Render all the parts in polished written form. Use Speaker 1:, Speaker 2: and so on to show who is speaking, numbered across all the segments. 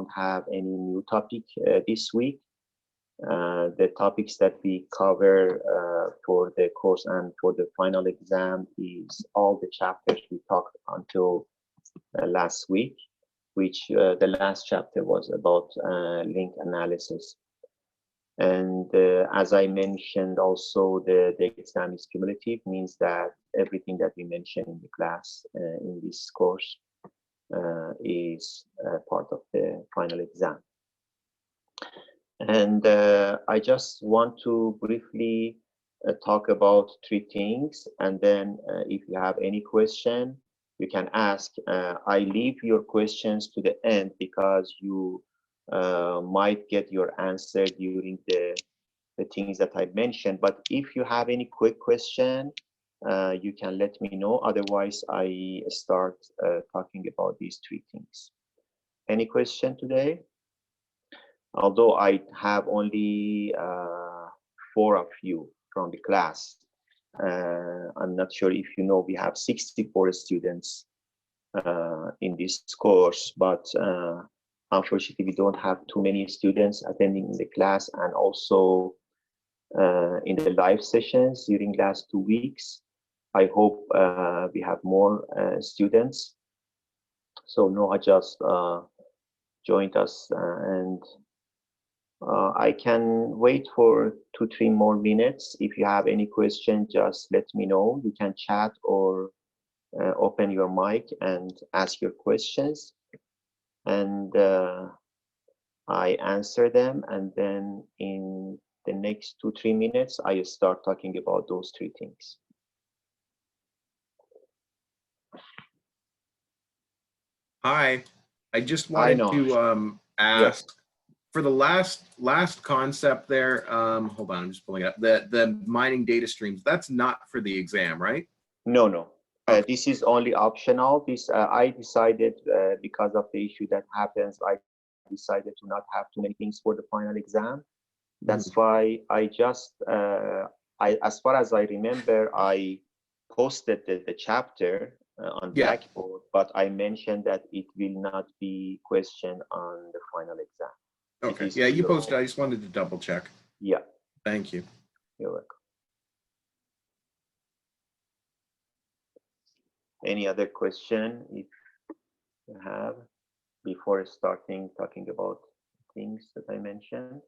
Speaker 1: don't have any new topic this week. The topics that we cover for the course and for the final exam is all the chapters we talked until last week, which the last chapter was about link analysis. And as I mentioned also, the exam is cumulative, means that everything that we mentioned in the class in this course is part of the final exam. And I just want to briefly talk about three things, and then if you have any question, you can ask. I leave your questions to the end because you might get your answer during the things that I mentioned. But if you have any quick question, you can let me know. Otherwise, I start talking about these three things. Any question today? Although I have only 4 of you from the class. I'm not sure if you know, we have 64 students in this course, but unfortunately, we don't have too many students attending the class, and also in the live sessions during last 2 weeks. I hope we have more students. So Noah just joined us, and I can wait for 2-3 more minutes. If you have any question, just let me know. You can chat or open your mic and ask your questions, and I answer them, and then in the next 2-3 minutes I start talking about those three things.
Speaker 2: Hi, I just wanted to ask, yes, for the last concept there, hold on, I'm just pulling it up, the mining data streams, that's not for the exam, right?
Speaker 1: No. Okay. This is only optional. This I decided because of the issue that happens, I decided to not have too many things for the final exam. That's why I just, as far as I remember, I posted the chapter on Blackboard, but I mentioned that it will not be questioned on the final exam.
Speaker 2: Okay, yeah, you posted, I just wanted to double check.
Speaker 1: Yeah.
Speaker 2: Thank you.
Speaker 1: You're welcome. Any other question if you have before starting talking about things that I mentioned?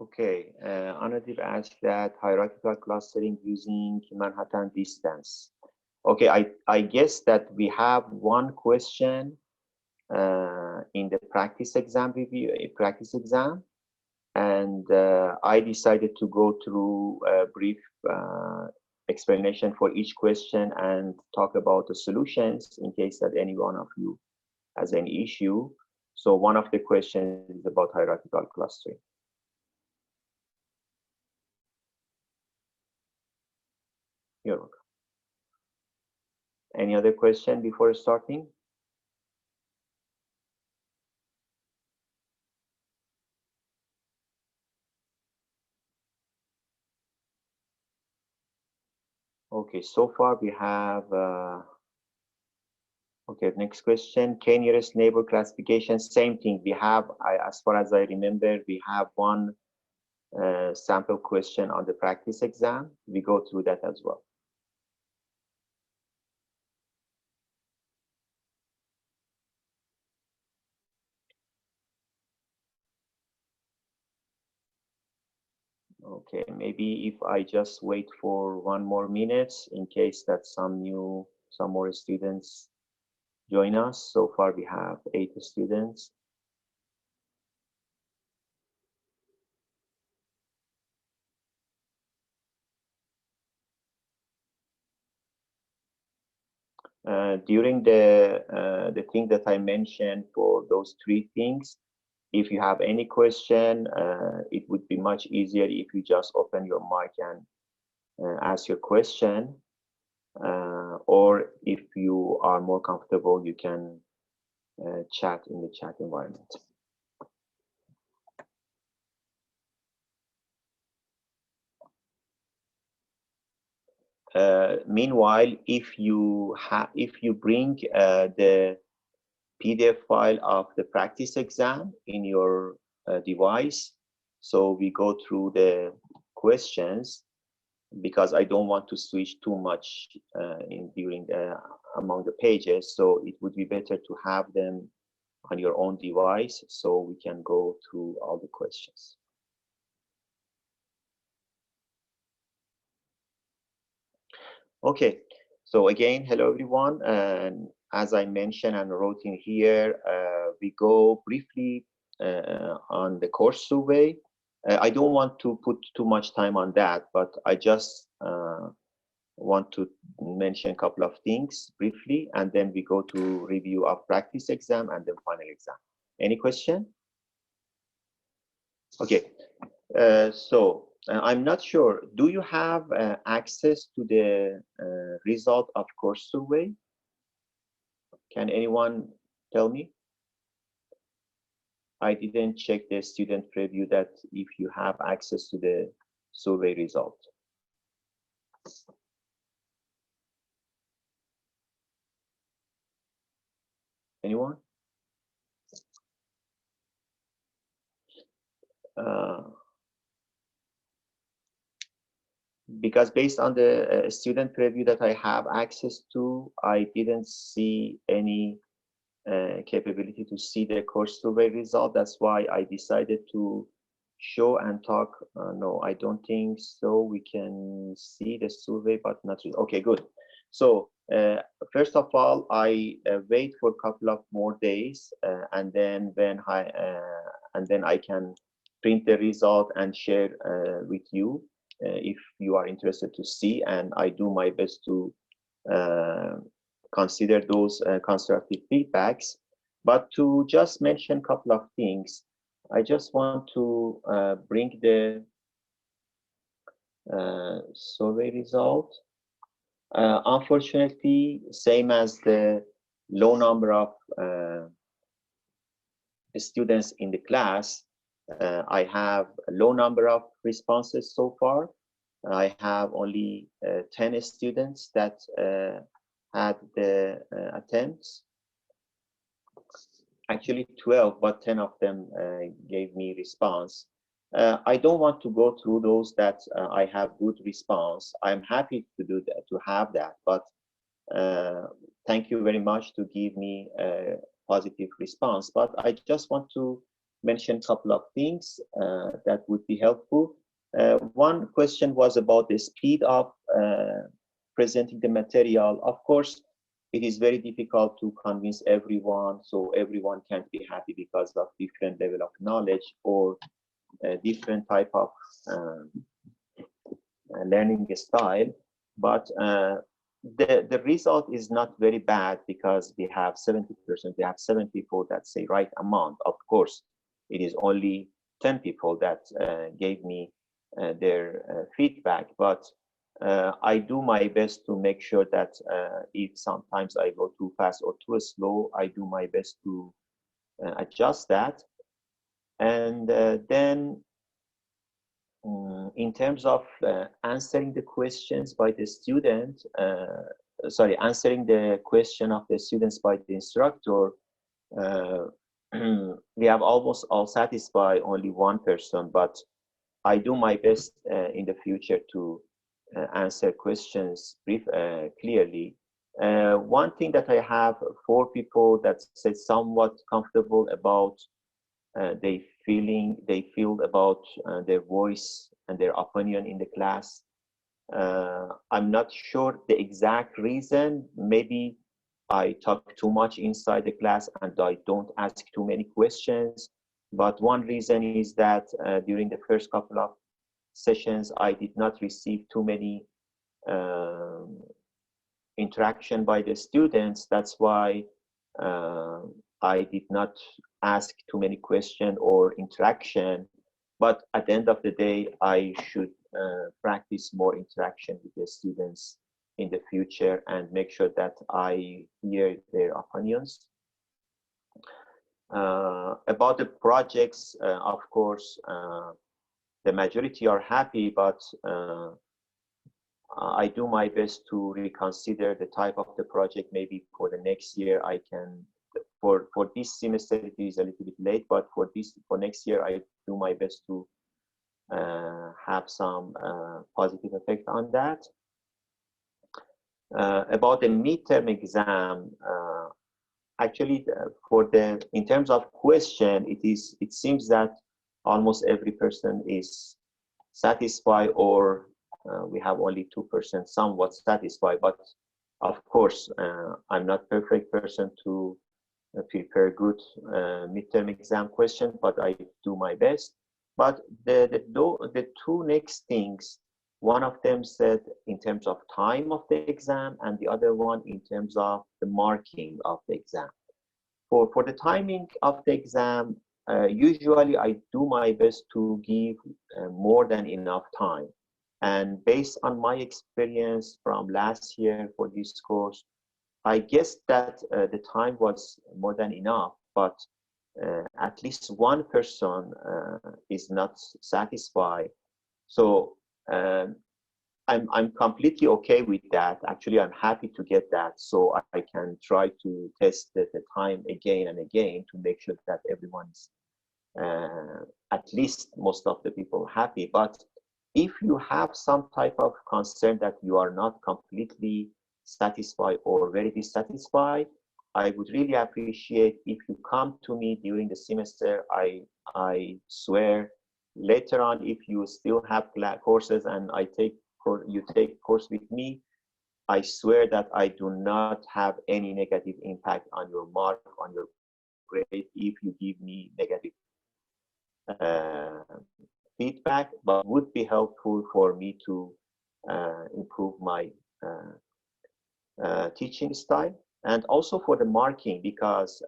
Speaker 1: Okay, Anadir asked that hierarchical clustering using Manhattan distance. Okay, I guess that we have one question in the practice exam review, and I decided to go through a brief explanation for each question and talk about the solutions in case that any one of you has any issue. So one of the questions is about hierarchical clustering. You're welcome. Any other question before starting? Okay, so far we have, okay, next question, k-nearest neighbor classification, same thing. We have, as far as I remember, we have one sample question on the practice exam. We go through that as well. Okay, maybe if I just wait for 1 more minute in case that some more students join us. So far we have 8 students. During the thing that I mentioned for those 3 things, if you have any question, it would be much easier if you just open your mic and ask your question. or if you are more comfortable, you can chat in the chat environment. Meanwhile, if you bring the PDF file of the practice exam in your device, so we go through the questions, because I don't want to switch too much among the pages, so it would be better to have them on your own device so we can go through all the questions. Okay, so again, hello everyone, and as I mentioned and wrote in here, we go briefly on the course survey. I don't want to put too much time on that, but I just want to mention a couple of things briefly, and then we go to review of practice exam and then final exam. Any question? Okay, so I'm not sure, do you have access to the result of course survey? Can anyone tell me? I didn't check the student preview that if you have access to the survey result. Anyone? Because based on the student preview that I have access to, I didn't see any capability to see the course survey result. That's why I decided to show and talk. No, I don't think so. We can see the survey, but not really. Okay, good. So first of all, I wait for a couple of more days, and then I can print the result and share with you if you are interested to see, and I do my best to consider those constructive feedbacks. But to just mention a couple of things, I just want to bring the survey result. Unfortunately, same as the low number of students in the class, I have a low number of responses so far. I have only 10 students that had the attempts. Actually 12, but 10 of them gave me response. I don't want to go through those that I have good response. I'm happy to do that, to have that, but thank you very much to give me a positive response. But I just want to mention a couple of things that would be helpful. One question was about the speed of presenting the material. Of course, it is very difficult to convince everyone, so everyone can't be happy because of different level of knowledge or different type of learning style. But the result is not very bad because we have 70%, we have 7 people that say right amount. Of course, it is only 10 people that gave me their feedback, but I do my best to make sure that if sometimes I go too fast or too slow, I do my best to adjust that. And then in terms of answering the questions by the student, answering the question of the students by the instructor, we have almost all satisfied only one person, but I do my best in the future to answer questions clearly. One thing that I have 4 people that say somewhat comfortable about they feel about their voice and their opinion in the class. I'm not sure the exact reason. Maybe I talk too much inside the class and I don't ask too many questions. But one reason is that during the first couple of sessions, I did not receive too many interaction by the students. That's why I did not ask too many questions or interaction. But at the end of the day, I should practice more interaction with the students in the future and make sure that I hear their opinions. About the projects, of course, the majority are happy, but I do my best to reconsider the type of the project. Maybe for the next year, I can, for this semester, it is a little bit late, but for next year, I do my best to have some positive effect on that. About the midterm exam, actually, in terms of question, it seems that almost every person is satisfied, or we have only 2% somewhat satisfied. But of course, I'm not perfect person to prepare good midterm exam question, but I do my best. But the two next things, one of them said in terms of time of the exam, and the other one in terms of the marking of the exam. For the timing of the exam, usually I do my best to give more than enough time. And based on my experience from last year for this course, I guess that the time was more than enough, but at least one person is not satisfied. So I'm completely okay with that. Actually, I'm happy to get that, so I can try to test the time again and again to make sure that everyone's, at least most of the people, happy. But if you have some type of concern that you are not completely satisfied or very dissatisfied, I would really appreciate if you come to me during the semester. I swear later on, if you still have courses and you take course with me, I swear that I do not have any negative impact on your mark, on your grade, if you give me negative feedback, but would be helpful for me to improve my teaching style. And also for the marking, because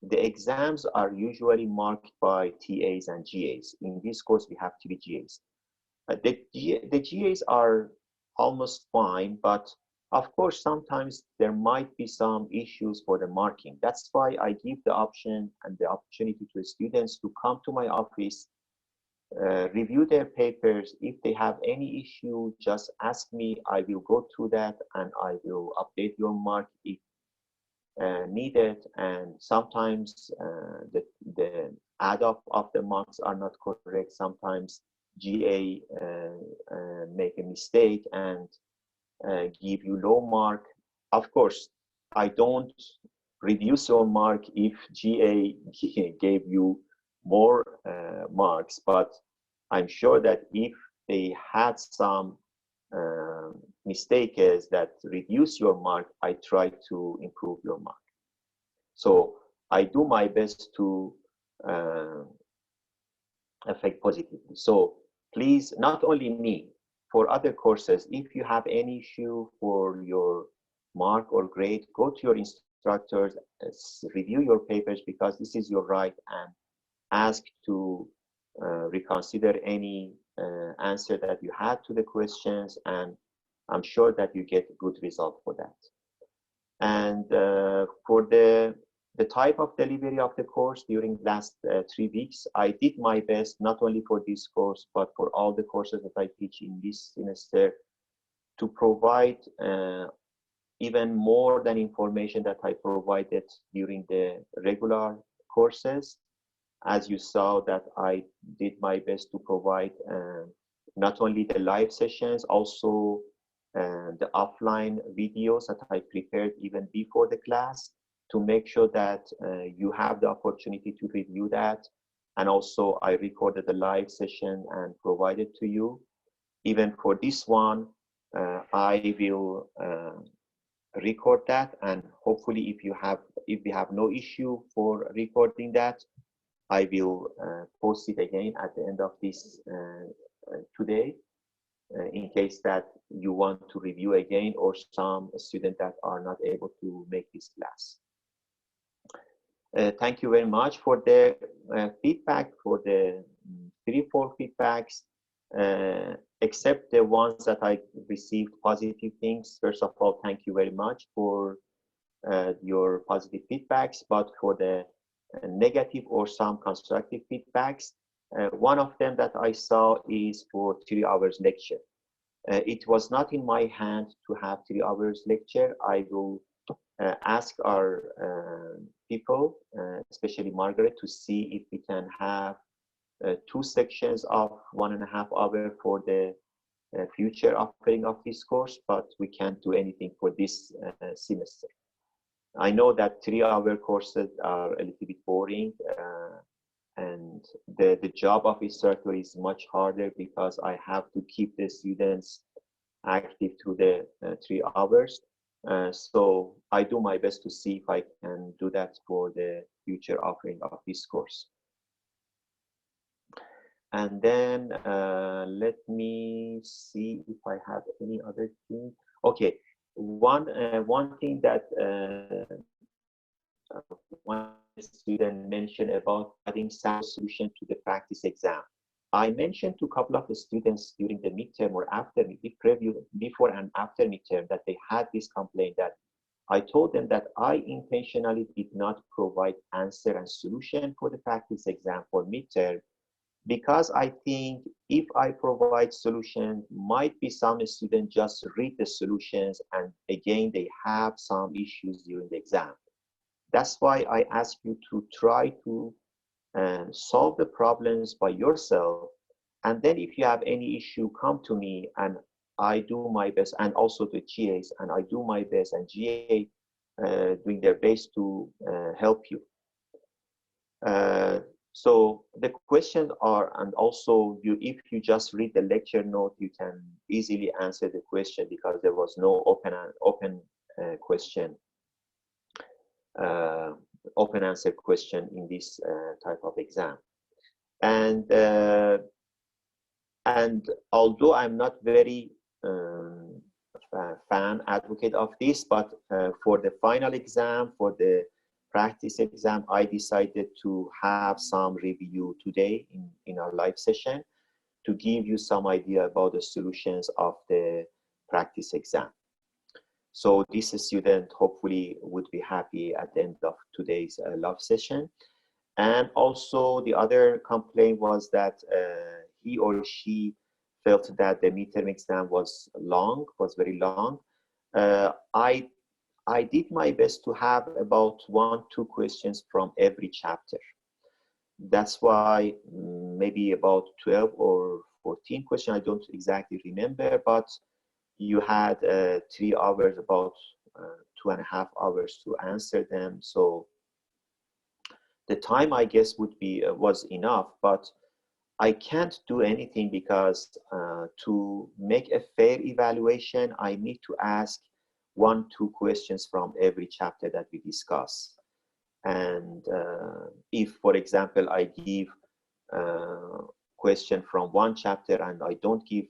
Speaker 1: the exams are usually marked by TAs and GAs. In this course, we have 3 GAs. The GAs are almost fine, but of course, sometimes there might be some issues for the marking. That's why I give the option and the opportunity to students to come to my office, review their papers. If they have any issue, just ask me. I will go through that and I will update your mark if needed. And sometimes the add up of the marks are not correct. Sometimes GA make a mistake and give you low mark. Of course, I don't reduce your mark if GA gave you more marks, but I'm sure that if they had some mistakes that reduce your mark, I try to improve your mark. So I do my best to affect positively. So please, not only me, for other courses, if you have any issue for your mark or grade, go to your instructors, review your papers, because this is your right, and ask to reconsider any answer that you had to the questions, and I'm sure that you get a good result for that. And for the type of delivery of the course during last 3 weeks, I did my best, not only for this course, but for all the courses that I teach in this semester, to provide even more than information that I provided during the regular courses. As you saw, that I did my best to provide not only the live sessions, also the offline videos that I prepared even before the class, to make sure that you have the opportunity to review that. And also I recorded the live session and provided to you. Even for this one, I will record that, and hopefully if we have no issue for recording that, I will post it again at the end of this today, in case that you want to review again, or some students that are not able to make this class. Thank you very much for the feedback, for the 3-4 feedbacks. except the ones that I received positive things. First of all, thank you very much for your positive feedbacks, but for the negative or some constructive feedbacks, one of them that I saw is for 3 hours lecture. It was not in my hand to have 3 hours lecture. I will ask our people, especially Margaret, to see if we can have 2 sections of 1.5 hours for the future offering of this course, but we can't do anything for this semester. I know that 3-hour courses are a little bit boring, and the job of instructor is much harder because I have to keep the students active through the 3 hours. So I do my best to see if I can do that for the future offering of this course. And then let me see if I have any other thing. Okay, one thing that one student mentioned about adding some solution to the practice exam. I mentioned to a couple of the students during the midterm or after the preview, before and after midterm, that they had this complaint. That I told them that I intentionally did not provide answer and solution for the practice exam for midterm, because I think if I provide solution, might be some students just read the solutions and again they have some issues during the exam. That's why I ask you to try to solve the problems by yourself, and then if you have any issue, come to me and I do my best, and also the GAs, and I do my best, and GA doing their best to help you. So the questions are, and also if you just read the lecture note, you can easily answer the question because there was no open question, open answer question in this type of exam. And although I'm not very fan advocate of this, but for the final exam, for the practice exam, I decided to have some review today in our live session to give you some idea about the solutions of the practice exam. So this student hopefully would be happy at the end of today's live session. And also the other complaint was that he or she felt that the midterm exam was very long. I did my best to have about 1-2 questions from every chapter. That's why maybe about 12 or 14 questions, I don't exactly remember, but you had 3 hours, about 2.5 hours to answer them. So the time, I guess, was enough, but I can't do anything because to make a fair evaluation, I need to ask 1-2 questions from every chapter that we discuss. And if, for example, I give question from one chapter and I don't give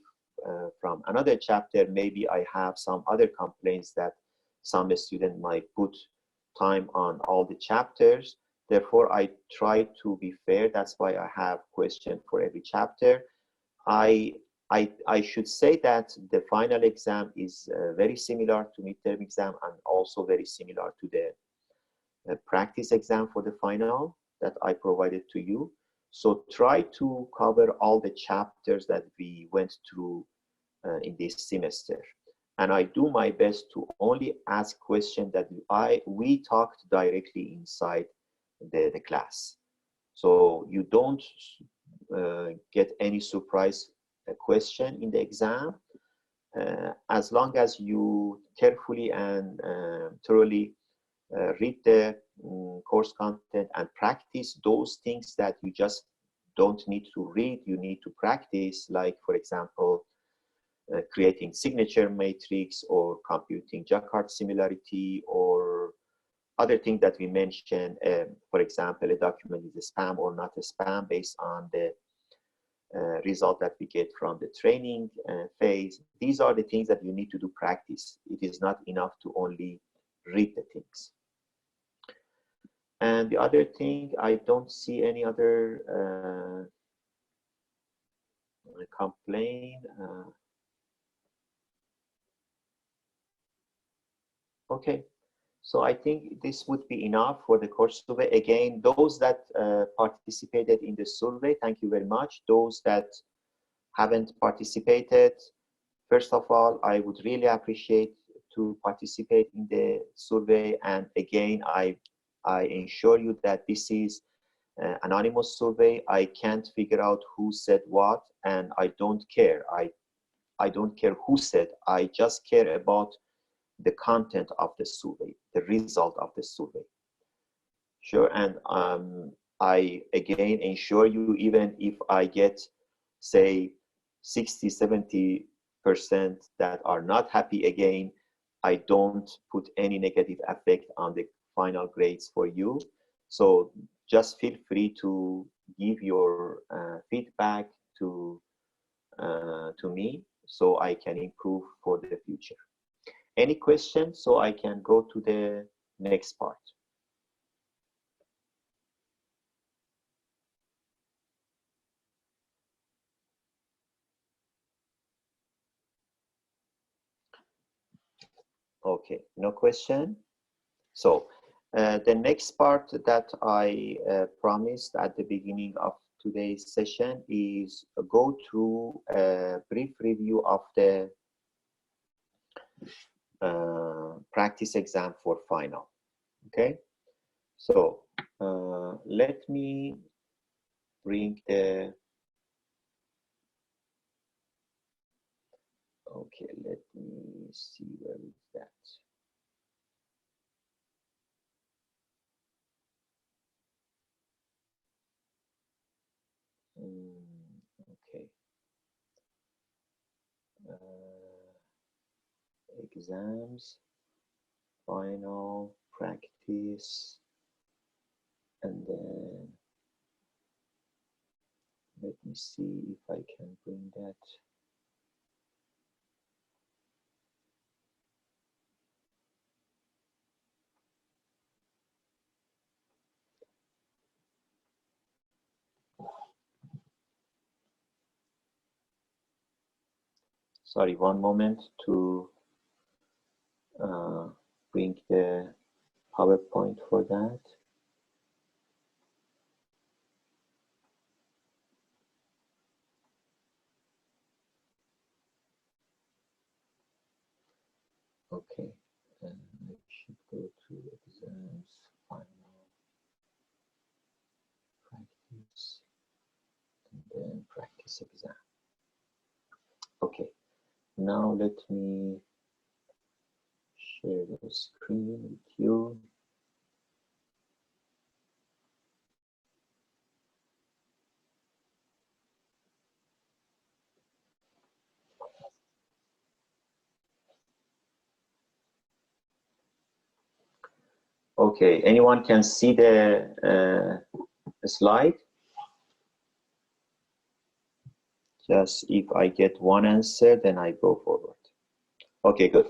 Speaker 1: from another chapter, maybe I have some other complaints that some student might put time on all the chapters. Therefore, I try to be fair. That's why I have question for every chapter. I should say that the final exam is very similar to midterm exam and also very similar to the practice exam for the final that I provided to you. So try to cover all the chapters that we went through in this semester. And I do my best to only ask questions that we talked directly inside the class. So you don't get any surprise question in the exam. As long as you carefully and thoroughly read the course content and practice those things that you just don't need to read, you need to practice, like, for example, creating signature matrix or computing Jacquard similarity or other things that we mentioned. For example, a document is a spam or not a spam based on the result that we get from the training phase. These are the things that you need to do practice. It is not enough to only read the things. And the other thing, I don't see any other complain. Okay, so I think this would be enough for the course survey. Again, those that participated in the survey, thank you very much. Those that haven't participated, first of all, I would really appreciate to participate in the survey. And again, I ensure you that this is anonymous survey. I can't figure out who said what, and I don't care. I don't care who said. I just care about the content of the survey, the result of the survey. Sure, and I again ensure you, even if I get, say, 60–70% that are not happy, again, I don't put any negative effect on the final grades for you. So just feel free to give your feedback to me, so I can improve for the future. Any questions? So I can go to the next part. Okay, no question. So the next part that I promised at the beginning of today's session is go through a brief review of the practice exam for final. Okay, so let me bring the, okay, let me see, where is that? Okay. Exams, final, practice, and then let me see if I can bring that. Sorry, one moment to bring the PowerPoint for that. Okay, and I should go to exams, final, practice, and then practice exam. Okay, now let me share the screen with you. Okay, anyone can see the slide? Just if I get one answer, then I go forward. Okay, good.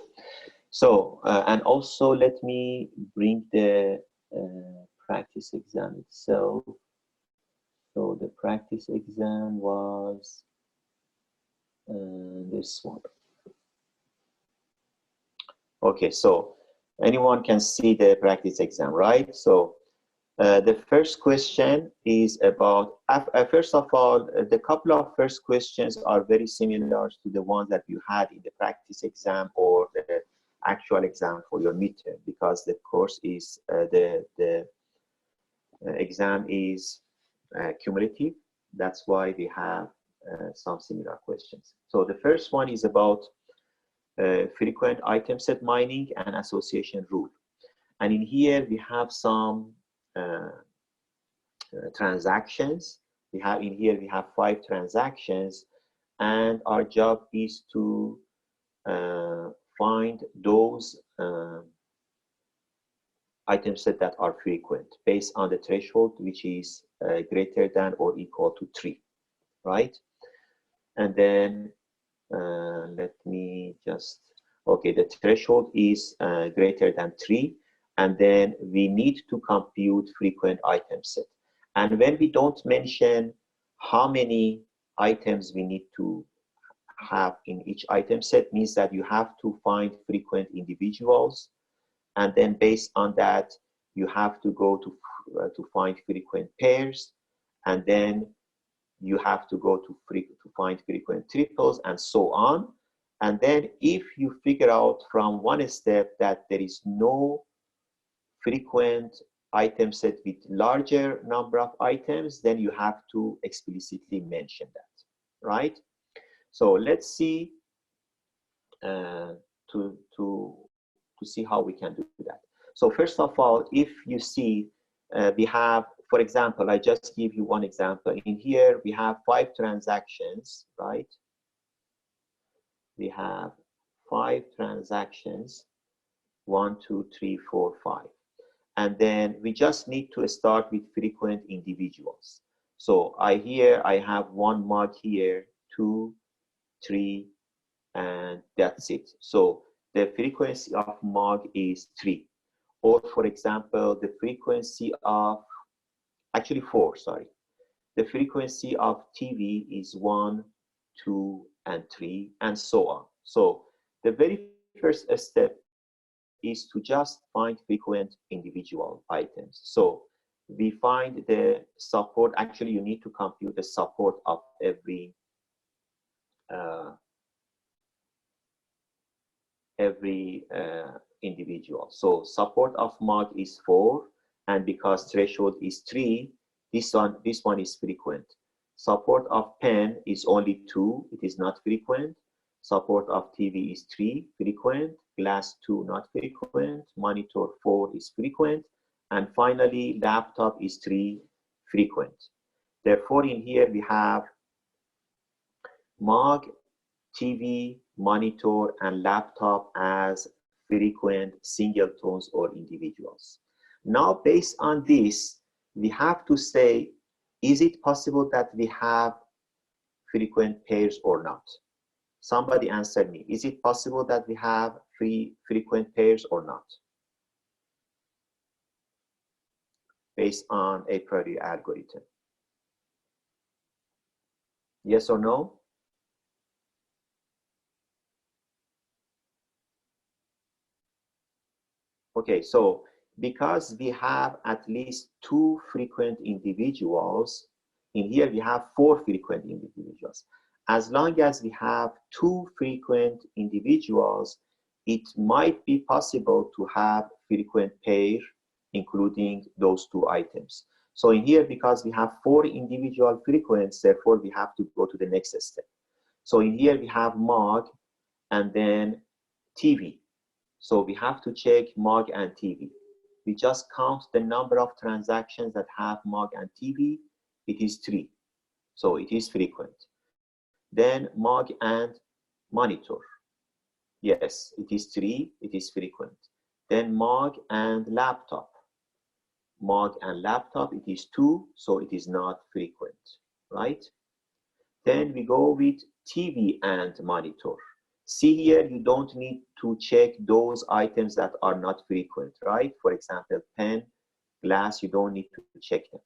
Speaker 1: So, and also let me bring the practice exam itself. So the practice exam was this one. Okay, so anyone can see the practice exam, right? So the first question is about, first of all, the couple of first questions are very similar to the ones that you had in the practice exam or the actual exam for your midterm, because the course is, the exam is cumulative. That's why we have some similar questions. So the first one is about frequent item set mining and association rule. And in here we have some transactions. We have in here, we have 5 transactions, and our job is to find those item set that are frequent based on the threshold, which is greater than or equal to 3, right? And then let me just, okay, the threshold is greater than 3, and then we need to compute frequent item set. And when we don't mention how many items we need to have in each item set means that you have to find frequent individuals, and then based on that you have to go to find frequent pairs, and then you have to go to find frequent triples, and so on. And then if you figure out from one step that there is no frequent item set with larger number of items, then you have to explicitly mention that, right? So let's see to see how we can do that. So first of all, if you see we have, for example, I just give you one example. In here we have 5 transactions, right? We have 5 transactions, 1, 2, 3, 4, 5. And then we just need to start with frequent individuals. So here I have 1 mug here, 2, 3, and that's it. So the frequency of mug is 3. Or for example, the frequency of, actually 4, sorry. The frequency of TV is 1, 2, and 3, and so on. So the very first step is to just find frequent individual items. So we find the support. Actually, you need to compute the support of every individual. So support of mug is 4, and because threshold is 3, this one is frequent. Support of pen is only 2, it is not frequent. Support of TV is 3, frequent. Glass 2, not frequent. Monitor 4 is frequent. And finally, laptop is 3, frequent. Therefore, in here we have mug, TV, monitor, and laptop as frequent singletons or individuals. Now, based on this, we have to say, is it possible that we have frequent pairs or not? Somebody answer me. Is it possible that we have frequent pairs or not? Based on a priori algorithm. Yes or no? Okay, so because we have at least 2 frequent individuals, in here we have 4 frequent individuals. As long as we have 2 frequent individuals, it might be possible to have frequent pair, including those 2 items. So in here, because we have 4 individual frequents, therefore we have to go to the next step. So in here we have mug and then TV. So we have to check mug and TV. We just count the number of transactions that have mug and TV. It is 3. So it is frequent. Then mug and monitor. Yes, it is 3. It is frequent. Then mug and laptop. Mug and laptop, it is 2. So it is not frequent, right? Then we go with TV and monitor. See here, you don't need to check those items that are not frequent, right? For example, pen, glass, you don't need to check them.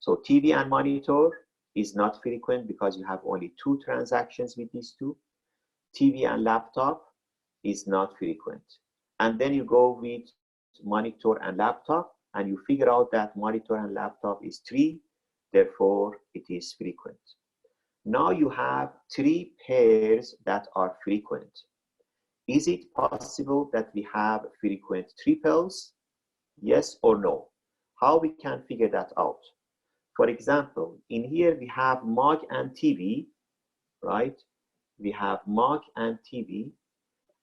Speaker 1: So TV and monitor is not frequent because you have only 2 transactions with these 2. TV and laptop is not frequent. And then you go with monitor and laptop, and you figure out that monitor and laptop is 3, therefore it is frequent. Now you have 3 pairs that are frequent. Is it possible that we have frequent triples? Yes or no? How we can figure that out? For example, in here we have mug and TV, right? We have mug and TV,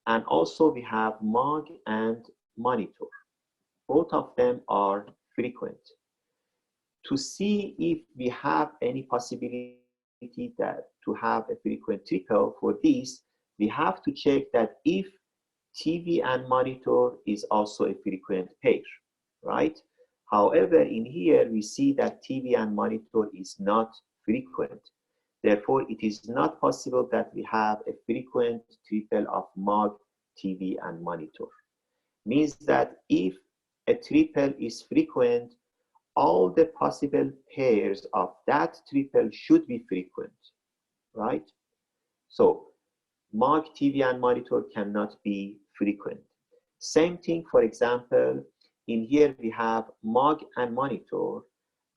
Speaker 1: and also we have mug and monitor. Both of them are frequent. To see if we have any possibility that to have a frequent triple for these, we have to check that if TV and monitor is also a frequent pair, right? However, in here we see that TV and monitor is not frequent. Therefore, it is not possible that we have a frequent triple of mug, TV, and monitor. Means that if a triple is frequent, all the possible pairs of that triple should be frequent. right? So MOG, TV, and monitor cannot be frequent. Same thing, for example, in here we have MOG and monitor,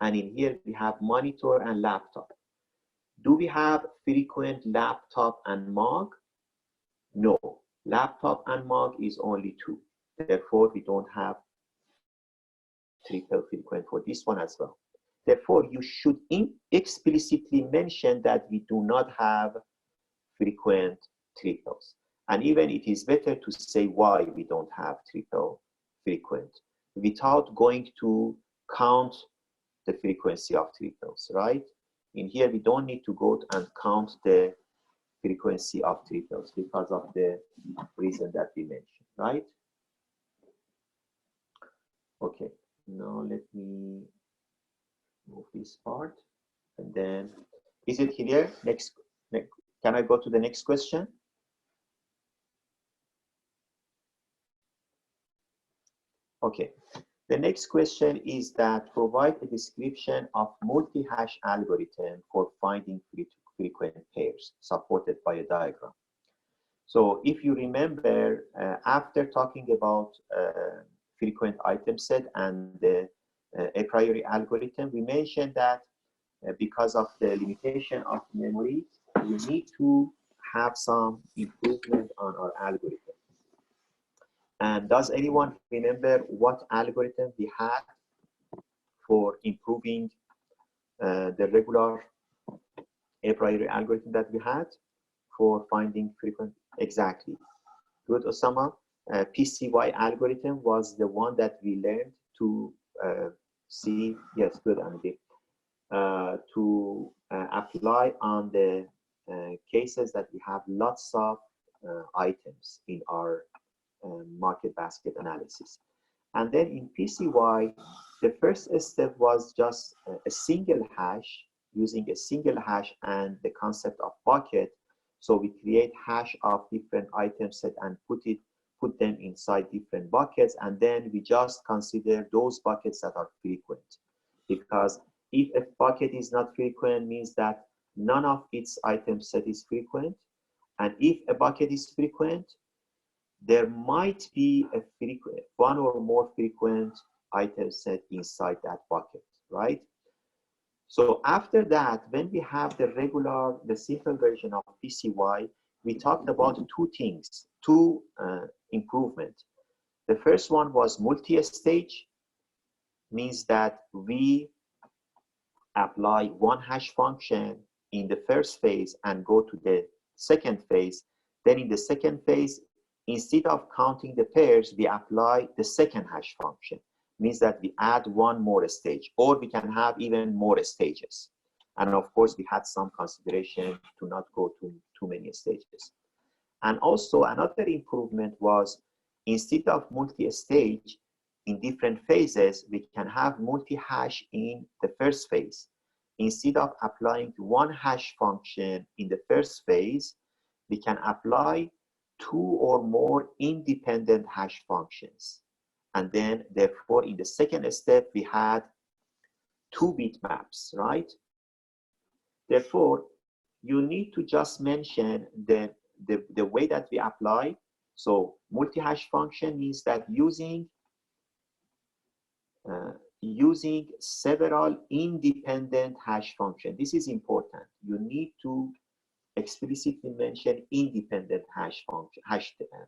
Speaker 1: and in here we have monitor and laptop. Do we have frequent laptop and MOG? No. Laptop and MOG is only 2. Therefore, we don't have triple frequent for this one as well. Therefore, you should explicitly mention that we do not have frequent triples. And even it is better to say why we don't have triple frequent without going to count the frequency of triples, right? In here, we don't need to go and count the frequency of triples because of the reason that we mentioned, right? Okay, now let me move this part, and then is it clear? Next, can I go to the next question? Okay, the next question is that provide a description of multi-hash algorithm for finding frequent pairs supported by a diagram. So if you remember, after talking about frequent item set and the a priori algorithm, we mentioned that because of the limitation of memory, we need to have some improvement on our algorithm. And does anyone remember what algorithm we had for improving the regular a priori algorithm that we had for finding frequent? Exactly. Good, Osama. PCY algorithm was the one that we learned to see. Yes, good, Andy. To apply on the cases that we have lots of items in our market basket analysis. And then in PCY, the first step was just a single hash, using a single hash and the concept of bucket. So we create hash of different item set and put them inside different buckets, and then we just consider those buckets that are frequent. Because if a bucket is not frequent, means that none of its item set is frequent. And if a bucket is frequent, there might be a frequent, one or more frequent item set inside that bucket, right? So after that, when we have the simple version of PCY, we talked about two things, two improvements. The first one was multi-stage, means that we apply one hash function in the first phase and go to the second phase. Then in the second phase, instead of counting the pairs, we apply the second hash function. Means that we add one more stage, or we can have even more stages. And of course, we had some consideration to not go to too many stages. And also another improvement was, instead of multi-stage in different phases, we can have multi-hash in the first phase. Instead of applying one hash function in the first phase, we can apply two or more independent hash functions. And then, therefore, in the second step, we had 2 bitmaps, right? Therefore, you need to just mention the way that we apply. So multi-hash function means that using several independent hash functions. This is important. You need to explicitly mention independent hash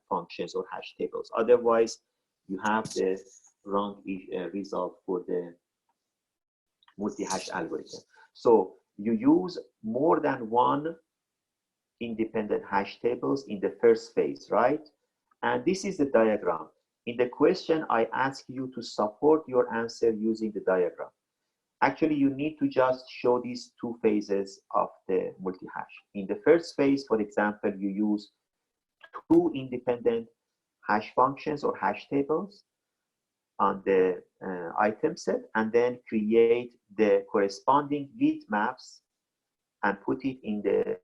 Speaker 1: functions or hash tables. Otherwise, you have the wrong result for the multi-hash algorithm. So you use more than one independent hash tables in the first phase, right? And this is the diagram. In the question, I ask you to support your answer using the diagram. Actually, you need to just show these two phases of the multi-hash. In the first phase, for example, you use 2 independent hash functions or hash tables on the item set, and then create the corresponding bitmaps and put it in the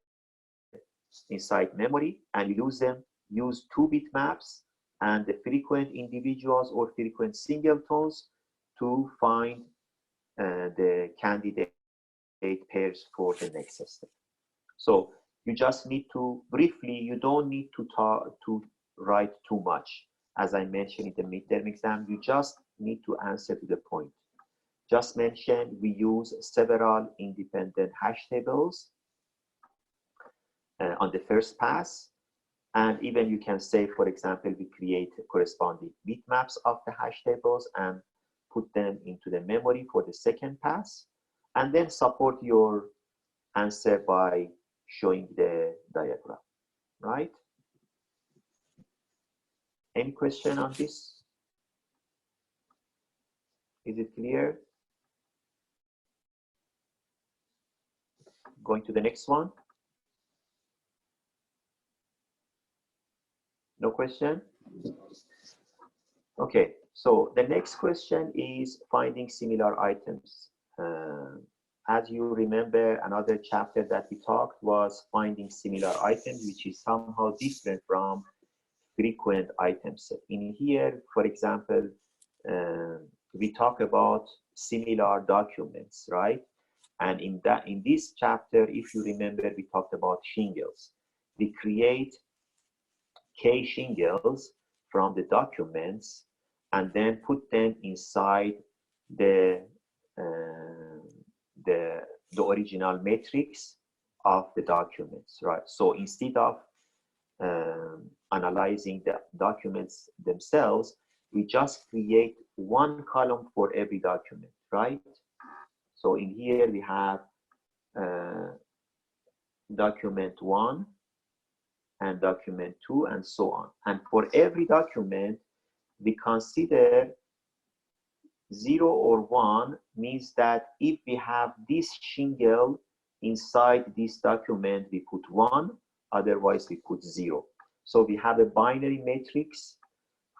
Speaker 1: inside memory, and use 2 bitmaps and the frequent individuals or frequent singletons to find the candidate pairs for the next step. So you just need to briefly, you don't need to write too much. As I mentioned in the midterm exam, you just need to answer to the point. Just mention we use several independent hash tables on the first pass. And even you can say, for example, we create corresponding bitmaps of the hash tables and put them into the memory for the second pass. And then support your answer by showing the diagram, right? Any question on this? Is it clear? Going to the next one. No question? Okay, so the next question is finding similar items. As you remember, another chapter that we talked was finding similar items, which is somehow different from frequent items. In here, for example, we talk about similar documents, right? And in this chapter, if you remember, we talked about shingles. We create K shingles from the documents and then put them inside the original matrix of the documents, right? So instead of analyzing the documents themselves, we just create one column for every document, right? So in here we have document 1 and document 2 and so on. And for every document, we consider 0 or 1 means that if we have this shingle inside this document, we put 1, otherwise we put 0. So we have a binary matrix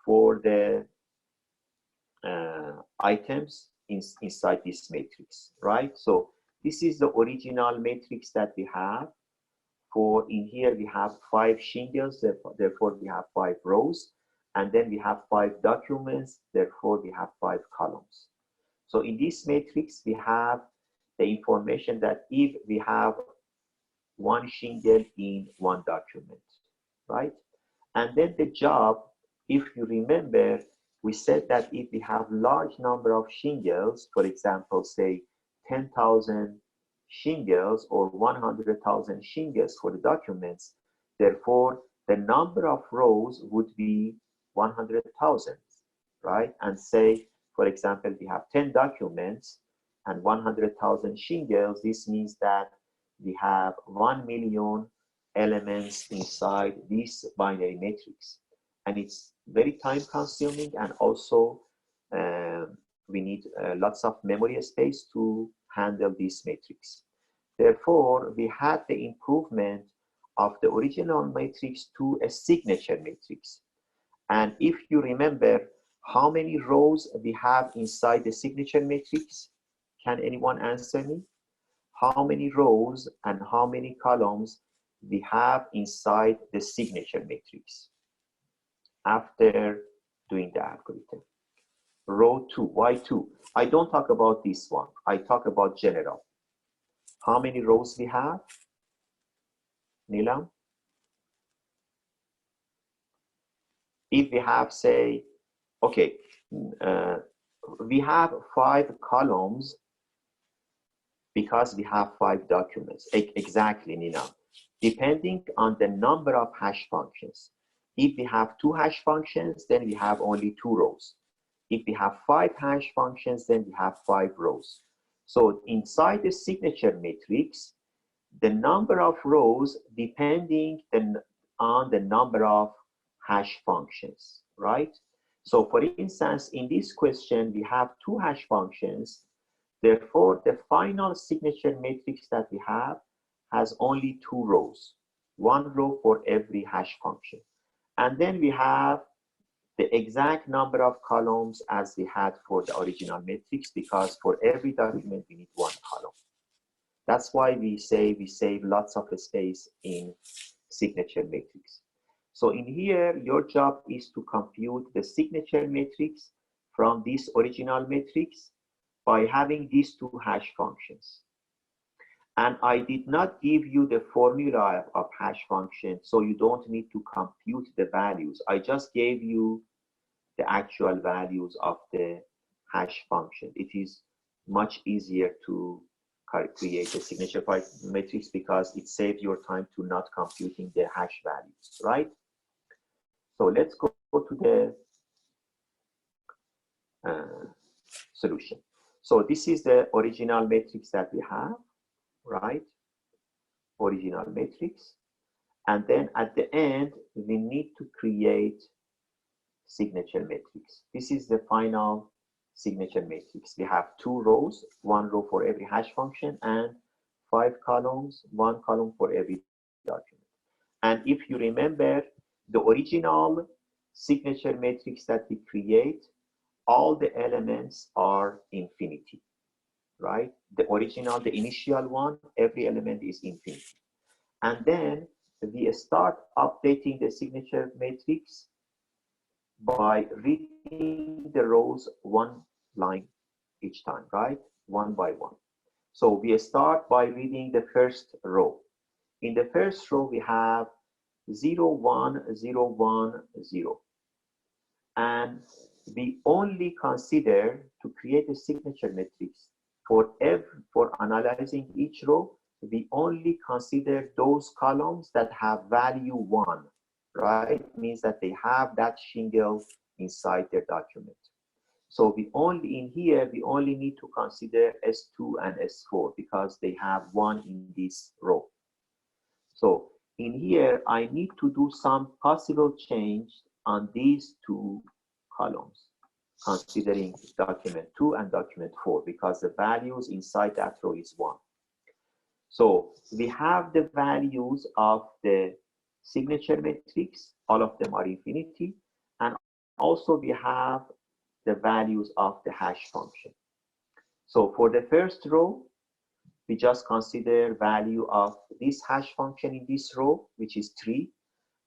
Speaker 1: for the items inside this matrix, right? So this is the original matrix that we have. For in here we have 5 shingles, therefore we have 5 rows, and then we have 5 documents, therefore we have 5 columns. So in this matrix we have the information that if we have 1 shingle in 1 document, right? And then the job, if you remember, we said that if we have large number of shingles, for example, say 10,000 shingles or 100,000 shingles for the documents, therefore the number of rows would be 100,000, right? And say, for example, we have 10 documents and 100,000 shingles. This means that we have 1 million elements inside this binary matrix. And it's very time consuming, and also we need lots of memory space to handle this matrix. Therefore, we had the improvement of the original matrix to a signature matrix. And if you remember how many rows we have inside the signature matrix, can anyone answer me? How many rows and how many columns we have inside the signature matrix after doing the algorithm? Row 2, why 2? I don't talk about this one. I talk about general. How many rows we have? Nilam? If we have, say, okay, we have 5 columns because we have 5 documents. Exactly, Nilam. Depending on the number of hash functions. If we have 2 hash functions, then we have only 2 rows. If we have 5 hash functions, then we have 5 rows. So inside the signature matrix, the number of rows depending on the number of hash functions, right? So for instance, in this question, we have 2 hash functions. Therefore, the final signature matrix that we have has only 2 rows, 1 row for every hash function. And then we have the exact number of columns as we had for the original matrix, because for every document we need 1 column. That's why we say we save lots of space in signature matrix. So in here, your job is to compute the signature matrix from this original matrix by having these 2 hash functions. And I did not give you the formula of hash function, so you don't need to compute the values. I just gave you the actual values of the hash function. It is much easier to create a signature matrix because it saves your time to not computing the hash values, right? So let's go to the solution. So this is the original matrix that we have, right? Original matrix. And then at the end, we need to create signature matrix. This is the final signature matrix. We have 2 rows, 1 row for every hash function and 5 columns, 1 column for every document. And if you remember, the original signature matrix that we create, all the elements are infinity, right? The original, the initial one, every element is infinity. And then we start updating the signature matrix by reading the rows 1 line each time, right? 1 by 1. So we start by reading the first row. In the first row, we have 0, 1, 0, 1, 0. And we only consider to create a signature matrix for analyzing each row, we only consider those columns that have value 1, right? It means that they have that shingle inside their document. So we only, in here, we only need to consider S2 and S4 because they have 1 in this row. So in here, I need to do some possible change on these 2 columns, considering document 2 and document 4, because the values inside that row is 1. So we have the values of the signature matrix, all of them are infinity, and also we have the values of the hash function. So for the first row, we just consider value of this hash function in this row, which is 3,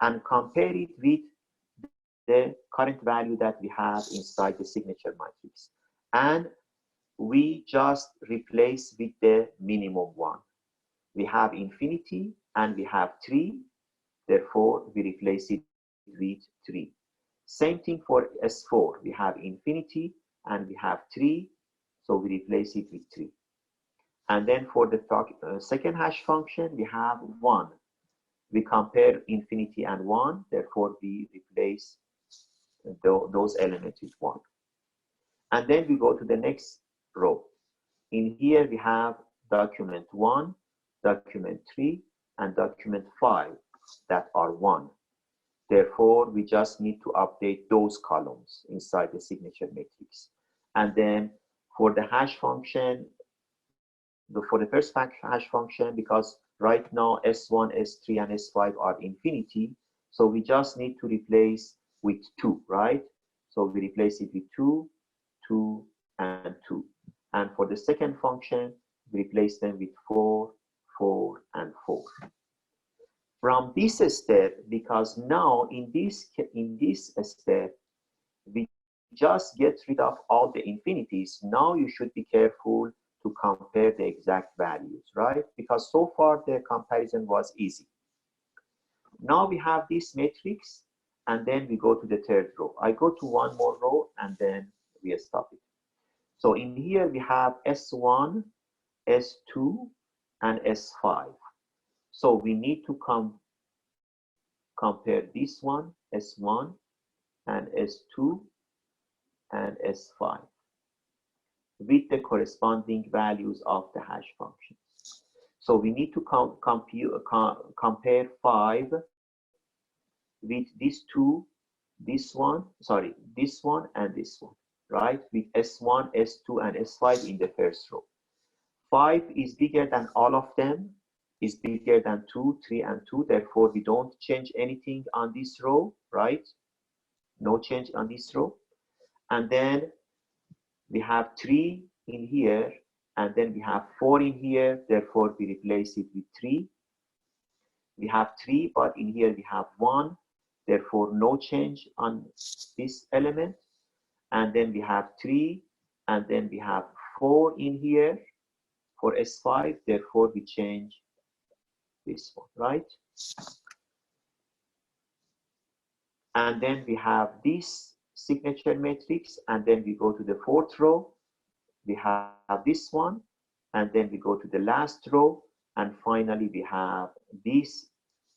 Speaker 1: and compare it with the current value that we have inside the signature matrix. And we just replace with the minimum one. We have infinity and we have 3, therefore we replace it with 3. Same thing for S4, we have infinity and we have 3, so we replace it with 3. And then for the second hash function, we have 1. We compare infinity and 1, therefore we replace those elements with 1. And then we go to the next row. In here we have document 1, document 3, and document 5 that are 1. Therefore, we just need to update those columns inside the signature matrix. And then for the hash function, for the first hash function, because right now S1, S3, and S5 are infinity, so we just need to replace with 2, right? So we replace it with 2, 2, and 2. And for the second function, we replace them with 4, 4, and 4. From this step, because now in this step, we just get rid of all the infinities. Now you should be careful to compare the exact values, right? Because so far the comparison was easy. Now we have this matrix, and then we go to the third row. I go to one more row, and then we stop it. So in here we have S1, S2, and S5. So we need to compare this one, S1, and S2, and S5 with the corresponding values of the hash functions. So we need to compare 5 with these 2, this one, and this one, right? With S1, S2, and S5 in the first row. 5 is bigger than all of them, is bigger than 2, 3, and 2. Therefore, we don't change anything on this row, right? No change on this row. And then we have 3 in here, and then we have 4 in here. Therefore, we replace it with 3. We have 3, but in here we have 1. Therefore, no change on this element. And then we have 3, and then we have 4 in here. for S5, therefore we change this one, right? And then we have this signature matrix, and then we go to the fourth row, we have this one, and then we go to the last row, and finally we have this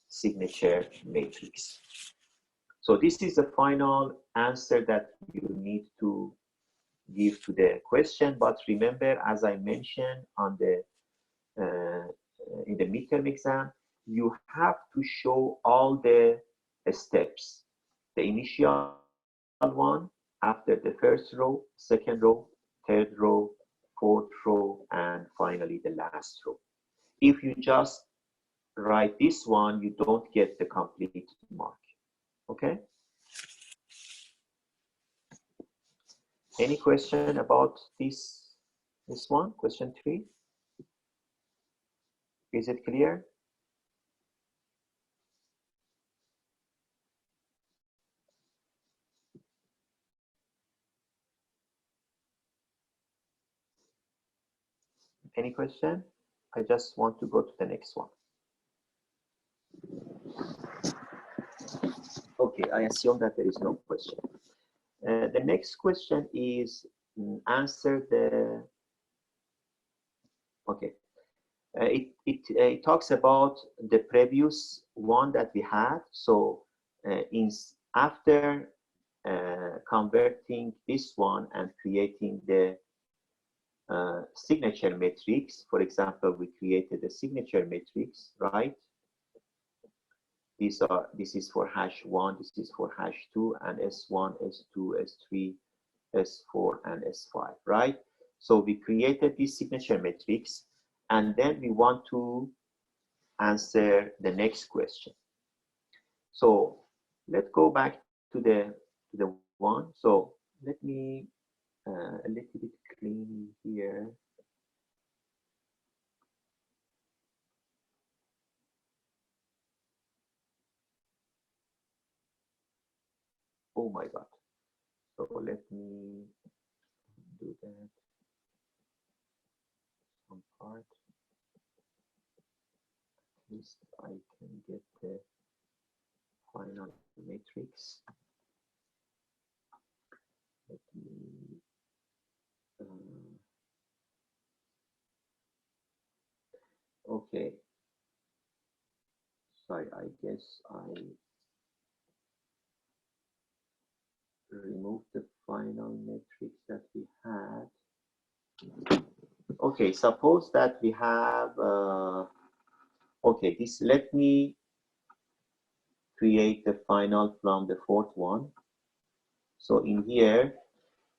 Speaker 1: signature matrix. So this is the final answer that you need to give to the question. But remember, as I mentioned on the in the midterm exam, you have to show all the steps. The initial one, after the first row, second row, third row, fourth row, and finally the last row. If you just write this one, you don't get the complete mark. Okay? Any question about this one, question 3? Is it clear? Any question? I just want to go to the next one. Okay, I assume that there is no question. The next question is answer the, okay. It talks about the previous one that we had. So after converting this one and creating the signature matrix, for example, we created a signature matrix, right? This is for hash 1, this is for hash 2, and S1, S2, S3, S4, and S5, right? So we created this signature matrix, and then we want to answer the next question. So let's go back to the one. So let me a little bit clean here. Oh my God. So let me do that. Some part. At least I can get the final matrix. Let me okay. Sorry, I guess I remove the final matrix that we had. Okay, suppose that we have, okay, let me create the final from the fourth one. So in here,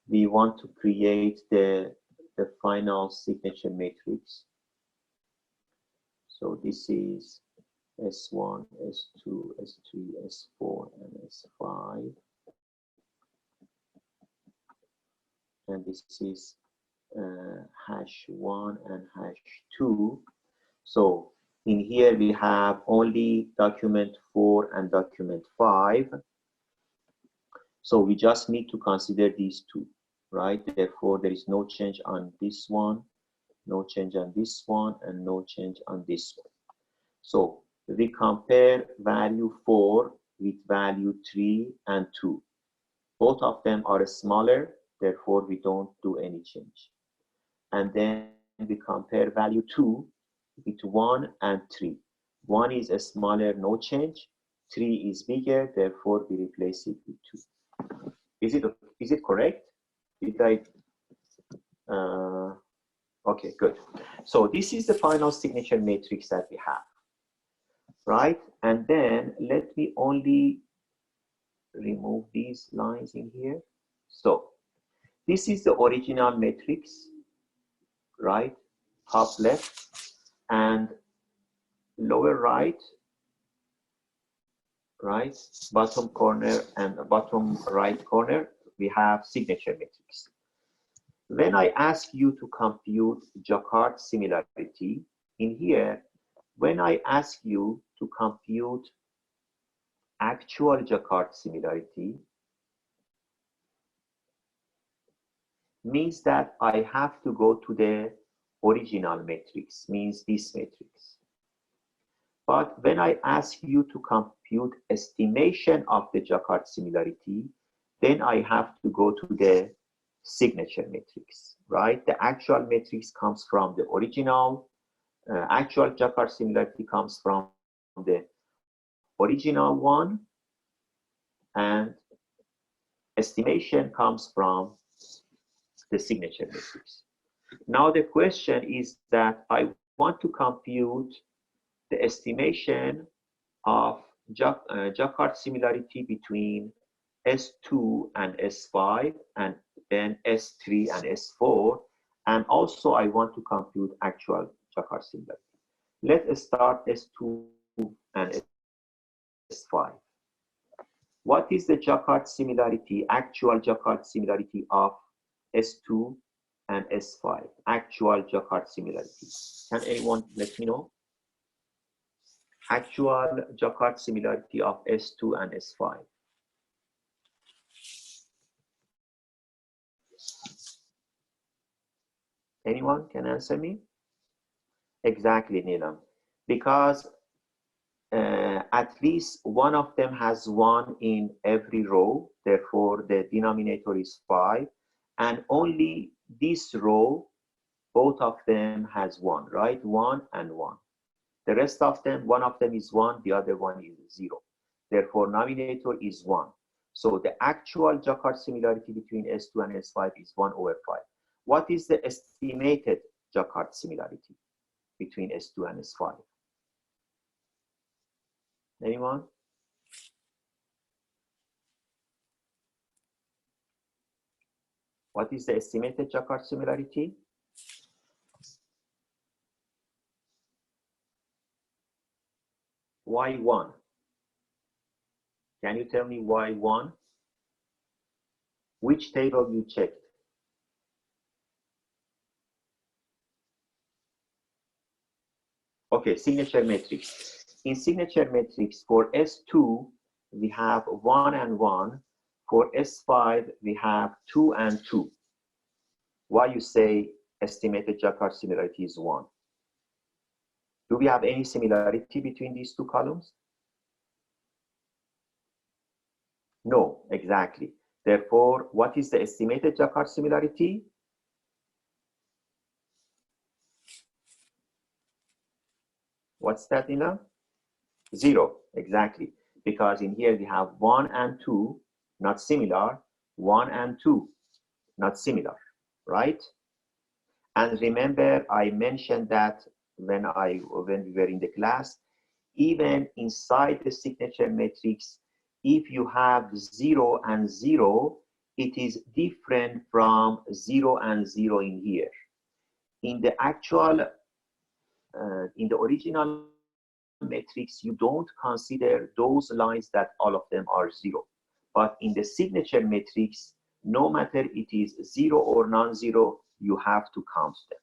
Speaker 1: we want to create the final signature matrix. So this is S1, S2, S3, S4, and S5. And this is hash 1 and hash 2. So in here we have only document 4 and document 5. So we just need to consider these two, right? Therefore, there is no change on this one, no change on this one, and no change on this one. So we compare value 4 with value 3 and 2. Both of them are smaller, therefore we don't do any change. And then we compare value 2 with 1 and 3. 1 is a smaller, no change. 3 is bigger, therefore we replace it with 2. Is it correct? Did I? Okay, good. So this is the final signature matrix that we have, right? And then let me only remove these lines in here. So this is the original matrix, right? Top left and lower right, right? Bottom corner and bottom right corner, we have signature matrix. When I ask you to compute Jacquard similarity, in here, when I ask you to compute actual Jacquard similarity, means that I have to go to the original matrix, means this matrix. But when I ask you to compute estimation of the Jacquard similarity, then I have to go to the signature matrix, right? The actual matrix comes from the original, actual Jacquard similarity comes from the original one, and estimation comes from the signature matrix. Now the question is that I want to compute the estimation of Jacquard similarity between S2 and S5, and then S3 and S4, and also I want to compute actual Jacquard similarity. Let's start S2 and S5. What is the Jacquard similarity, actual Jacquard similarity of S2 and S5? Actual Jacquard similarity. Can anyone let me know? Actual Jacquard similarity of S2 and S5. Anyone can answer me? Exactly, Neelam. Because at least one of them has 1 in every row, therefore the denominator is 5, and only this row, both of them has 1, right? 1 and 1. The rest of them, one of them is 1, the other one is 0. Therefore, denominator is 1. So the actual Jacquard similarity between S2 and S5 is 1 over 5. What is the estimated Jacquard similarity between S2 and S5? Anyone? What is the estimated Jacquard similarity? Why 1? Can you tell me why 1? Which table you checked? Okay, signature matrix. In signature matrix, for S2, we have 1 and 1. For S5, we have 2 and 2. Why you say estimated Jacquard similarity is 1? Do we have any similarity between these two columns? No, exactly. Therefore, what is the estimated Jacquard similarity? What's that, Nila? 0, exactly. Because in here we have 1 and 2, not similar. 1 and 2, not similar, right? And remember, I mentioned that when we were in the class, even inside the signature matrix, if you have 0 and 0, it is different from 0 and 0 in here. In the actual, in the original matrix, you don't consider those lines that all of them are 0. But in the signature matrix, no matter it is 0 or non-zero, you have to count them,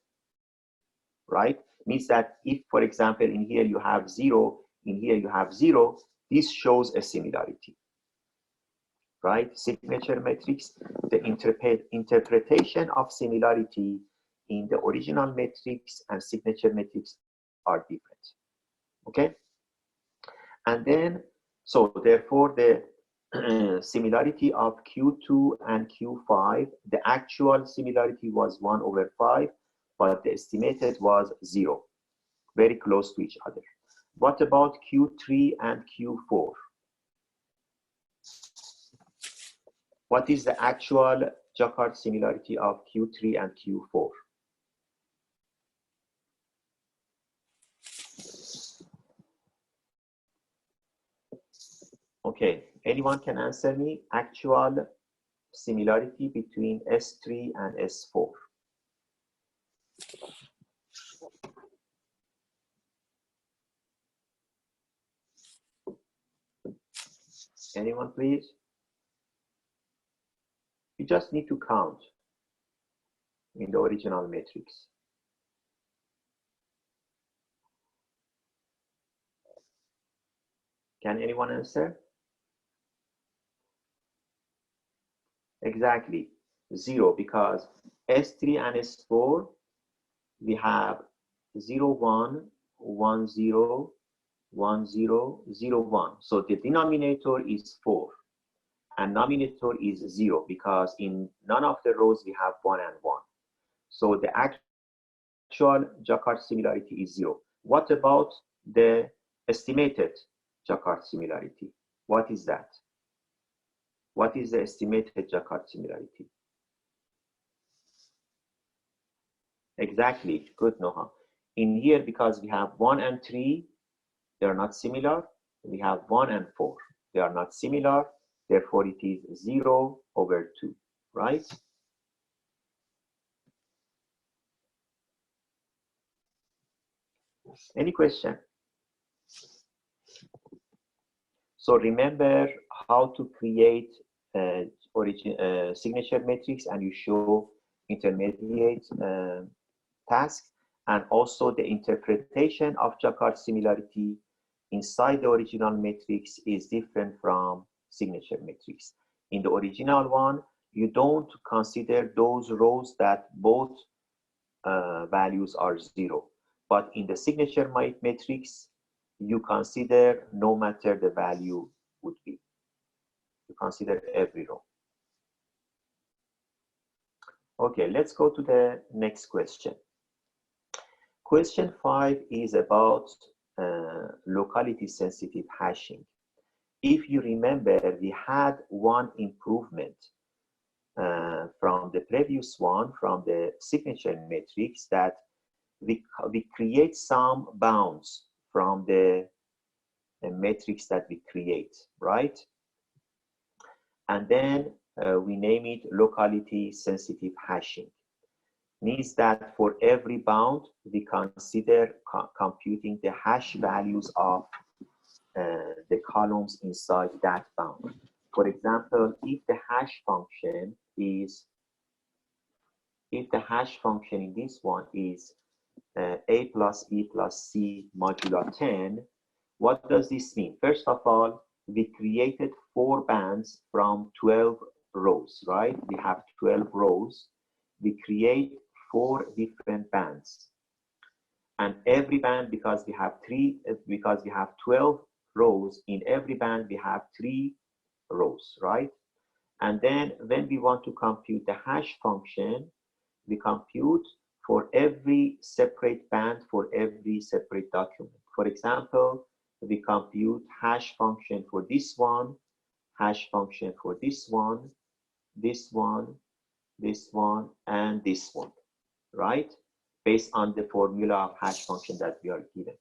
Speaker 1: right? Means that if, for example, in here you have 0, in here you have 0, this shows a similarity, right? Signature matrix, the interpretation of similarity in the original matrix and signature matrix are different, okay? And then, so therefore the similarity of Q2 and Q5, the actual similarity was 1 over 5, but the estimated was 0, very close to each other. What about Q3 and Q4? What is the actual Jacquard similarity of Q3 and Q4? Okay, anyone can answer me? Actual similarity between S3 and S4. Anyone, please? You just need to count in the original matrix. Can anyone answer? Exactly, 0, because S3 and S4, we have 0, 1, 1, 0, 1, 0, 0, 1. So the denominator is 4 and numerator is 0 because in none of the rows we have 1 and 1. So the actual Jacquard similarity is 0. What about the estimated Jacquard similarity? What is that? What is the estimated Jacquard similarity? Exactly, good, Noha. In here, because we have 1 and 3, they are not similar. We have 1 and 4, they are not similar. Therefore, it is 0 over 2, right? Any question? So remember how to create signature matrix, and you show intermediate task, and also the interpretation of Jacquard similarity inside the original matrix is different from signature matrix. In the original one, you don't consider those rows that both values are 0. But in the signature matrix, you consider no matter the value would be. You consider every row. Okay, let's go to the next question. Question 5 is about locality sensitive hashing. If you remember, we had one improvement from the previous one, from the signature matrix, that we create some bounds from the matrix that we create, right? And then we name it locality sensitive hashing. Means that for every bound, we consider computing the hash values of the columns inside that bound. For example, if the hash function in this one is a plus b plus c modulo 10, what does this mean? First of all, we created 4 bands from 12 rows, right? We have 12 rows. We create 4 different bands. And every band, because we have 12 rows, in every band we have 3 rows, right? And then when we want to compute the hash function, we compute for every separate band for every separate document. For example, we compute hash function for this one, hash function for this one, this one, this one, and this one, right? Based on the formula of hash function that we are given.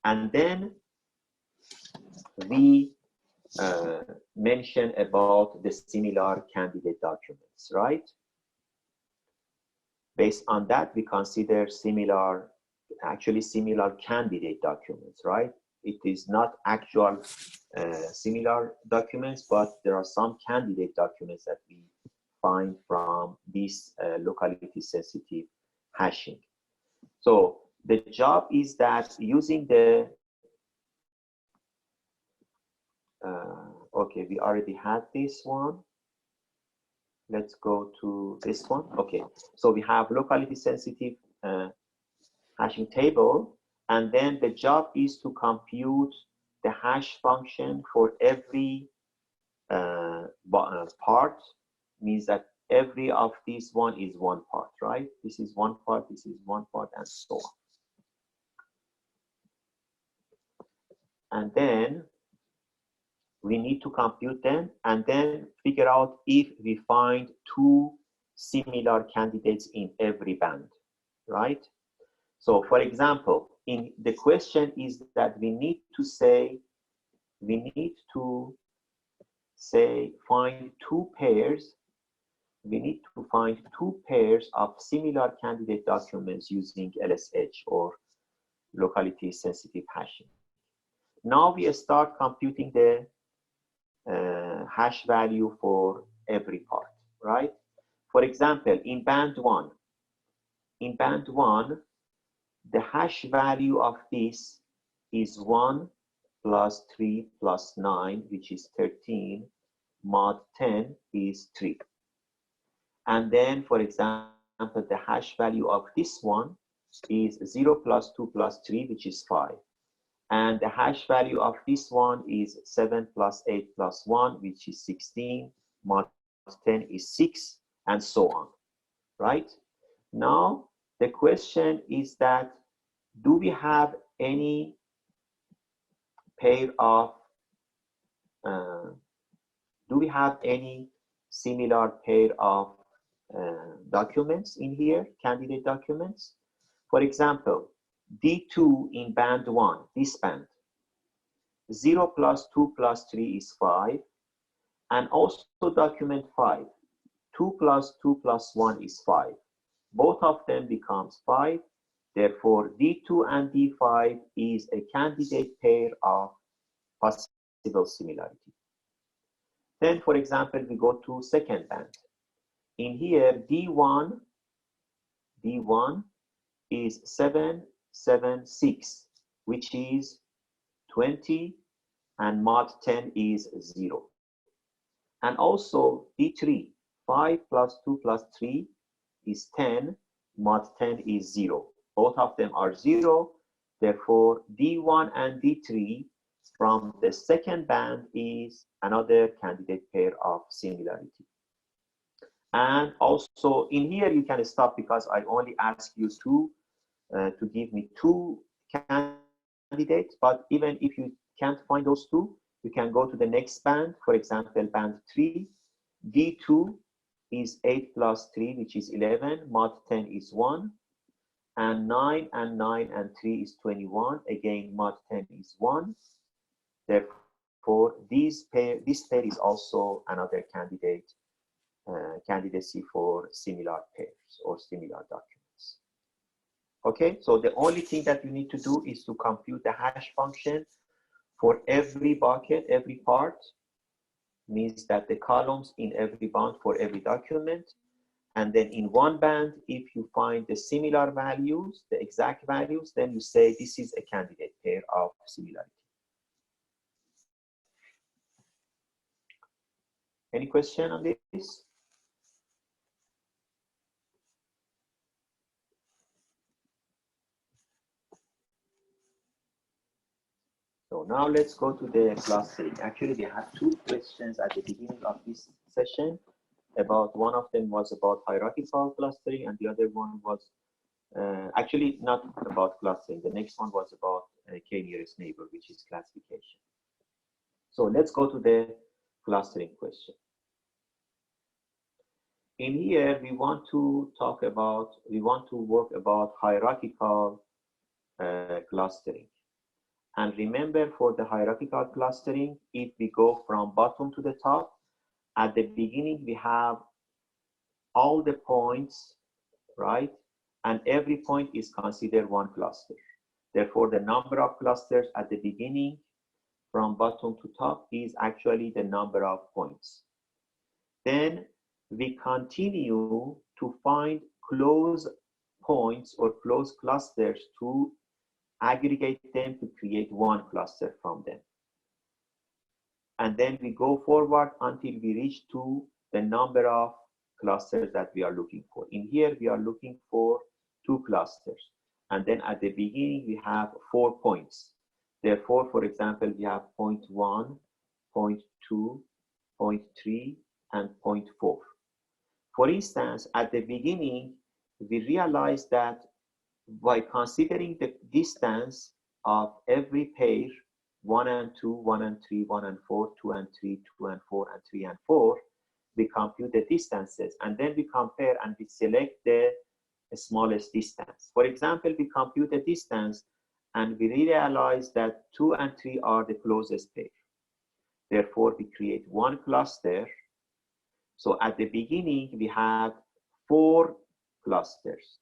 Speaker 1: And then we mention about the similar candidate documents, right? Based on that, we consider similar candidate documents, right? It is not actual similar documents, but there are some candidate documents that we find from this locality sensitive hashing. So the job is that using the okay, we already had this one. Let's go to this one. Okay, so we have locality sensitive hashing table, and then the job is to compute the hash function for every part. Means that every of these one is one part, right? This is one part, this is one part, and so on. And then we need to compute them and then figure out if we find 2 similar candidates in every band, right? So for example, in the question is that we need to find 2 pairs. We need to find 2 pairs of similar candidate documents using LSH, or locality sensitive hashing. Now we start computing the hash value for every part, right? For example, in band 1, the hash value of this is 1 plus 3 plus 9, which is 13, mod 10 is 3. And then, for example, the hash value of this one is 0 plus 2 plus 3, which is 5. And the hash value of this one is 7 plus 8 plus 1, which is 16, mod 10 is 6, and so on, right? Now, the question is that, do we have any pair of, similar pair of documents in here, candidate documents? For example, D2 in band 1, this band, 0 plus 2 plus 3 is 5, and also document 5, 2 plus 2 plus 1 is 5. Both of them becomes 5. Therefore, D2 and D5 is a candidate pair of possible similarity. Then, for example, we go to second band. In here, D1 is 7, 7, 6, which is 20, and mod 10 is 0. And also D3, 5 plus 2 plus 3 is 10, mod 10 is 0. Both of them are 0. Therefore, D1 and D3 from the second band is another candidate pair of similarity. And also in here, you can stop because I only ask you to give me 2 candidates. But even if you can't find those 2, you can go to the next band. For example, band 3, D2 is 8 plus 3, which is 11, mod 10 is 1, and 9 and 9 and 3 is 21. Again, mod 10 is 1. Therefore, this pair is also another candidacy for similar pairs or similar documents. Okay, so the only thing that you need to do is to compute the hash function for every bucket, every part, means that the columns in every band for every document. And then in one band, if you find the similar values, the exact values, then you say this is a candidate pair of similarity. Any question on this? So now let's go to the clustering. Actually, we have 2 questions at the beginning of this session. About one of them was about hierarchical clustering, and the other one was actually not about clustering. The next one was about k-nearest neighbor, which is classification. So let's go to the clustering question. In here, we want to work about hierarchical clustering. And remember, for the hierarchical clustering, if we go from bottom to the top, at the beginning, we have all the points, right? And every point is considered one cluster. Therefore, the number of clusters at the beginning from bottom to top is actually the number of points. Then we continue to find close points or close clusters to aggregate them to create one cluster from them. And then we go forward until we reach to the number of clusters that we are looking for. In here, we are looking for 2 clusters. And then at the beginning, we have 4 points. Therefore, for example, we have point 1, point 2, point 3, and point 4. For instance, at the beginning, we realized that by considering the distance of every pair, 1 and 2, 1 and 3, 1 and 4, 2 and 3, 2 and 4, and 3 and 4, we compute the distances, and then we compare and we select the smallest distance. For example, we compute the distance and we realize that 2 and 3 are the closest pair. Therefore, we create one cluster. So at the beginning, we had 4 clusters.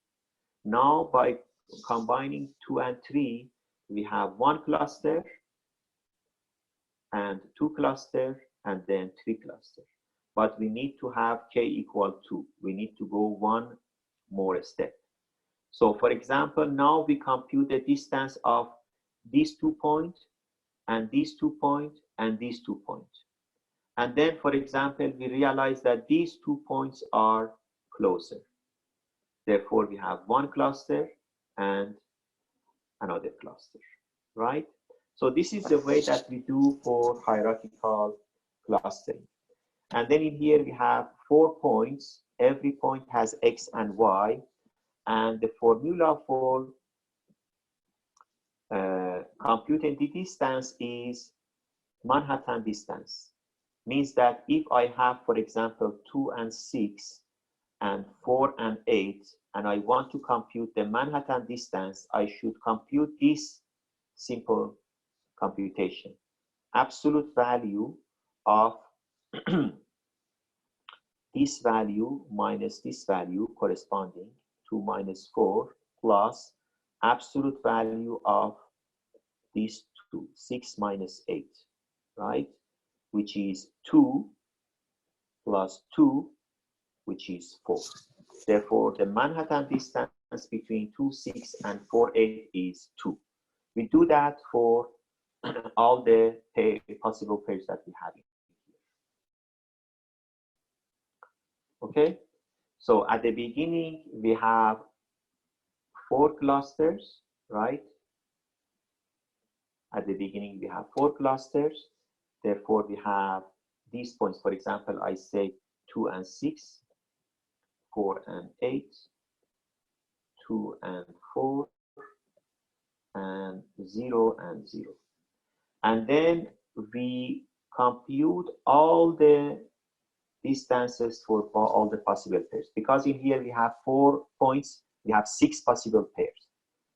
Speaker 1: Now, by combining 2 and 3, we have 1 cluster and 2 clusters and then 3 clusters. But we need to have k equal 2. We need to go one more step. So for example, now we compute the distance of these 2 points and these 2 points and these 2 points. And then, for example, we realize that these 2 points are closer. Therefore, we have 1 cluster and another cluster, right? So this is the way that we do for hierarchical clustering. And then in here we have 4 points. Every point has X and Y. And the formula for computing the distance is Manhattan distance. Means that if I have, for example, 2 and 6 and 4 and 8, and I want to compute the Manhattan distance, I should compute this simple computation. Absolute value of this value minus this value corresponding to minus 4 plus absolute value of these two, 6 minus 8, right? Which is 2 plus 2, which is 4. Therefore, the Manhattan distance between 2, 6 and 4, 8 is 2. We do that for all the possible pairs that we have here. Okay, so at the beginning we have 4 clusters, right? At the beginning we have 4 clusters. Therefore, we have these points. For example, I say 2 and 6, 4 and 8, 2 and 4, and 0 and 0. And then we compute all the distances for all the possible pairs. Because in here we have 4 points, we have 6 possible pairs.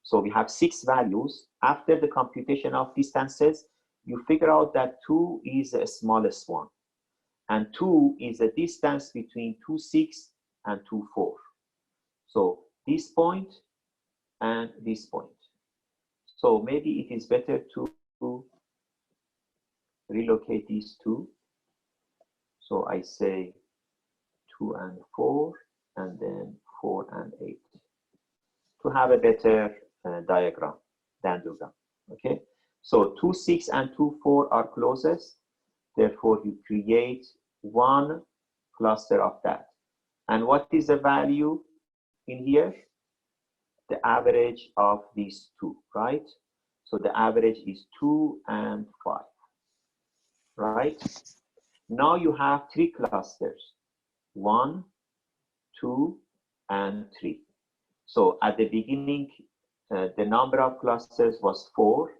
Speaker 1: So we have 6 values. After the computation of distances, you figure out that 2 is the smallest one. And 2 is the distance between 2, 6 and 2, 4. So this point and this point. So maybe it is better to relocate these two. So I say 2 and 4, and then 4 and 8, to have a better diagram, dendrogram. Okay, so 2, 6 and 2, 4 are closest. Therefore, you create one cluster of that. And what is the value in here? The average of these two, right? So the average is 2 and 5, right? Now you have 3 clusters, 1, 2, and 3. So at the beginning, the number of clusters was 4.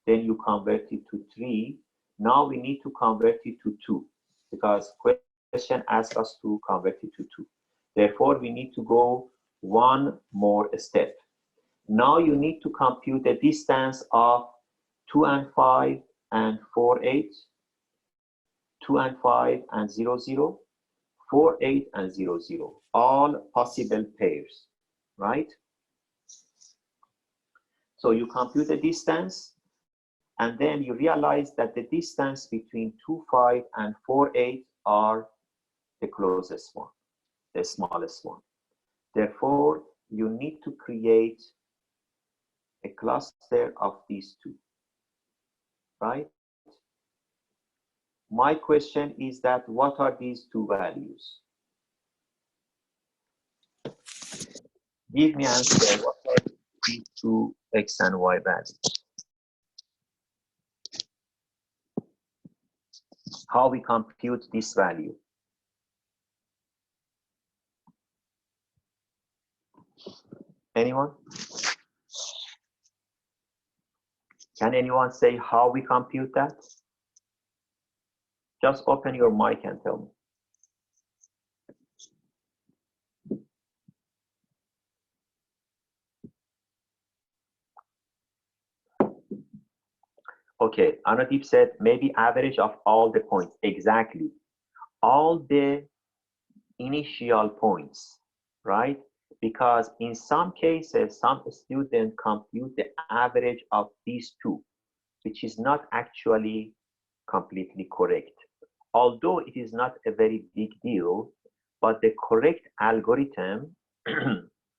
Speaker 1: Then you convert it to 3. Now we need to convert it to 2, because question asks us to convert it to 2. Therefore, we need to go one more step. Now you need to compute the distance of 2 and 5 and 4, 8, 2 and 5 and 0, 0, 4, 8 and 0, 0, all possible pairs, right? So you compute the distance, and then you realize that the distance between 2, 5 and 4, 8 are the closest one, the smallest one. Therefore, you need to create a cluster of these two, right? My question is that what are these two values? Give me an answer. What are these two X and Y values? How we compute this value? Anyone? Can anyone say how we compute that? Just open your mic and tell me. Okay, Anadip said maybe average of all the points. Exactly. All the initial points, right? Because in some cases, some students compute the average of these two, which is not actually completely correct. Although it is not a very big deal, but the correct algorithm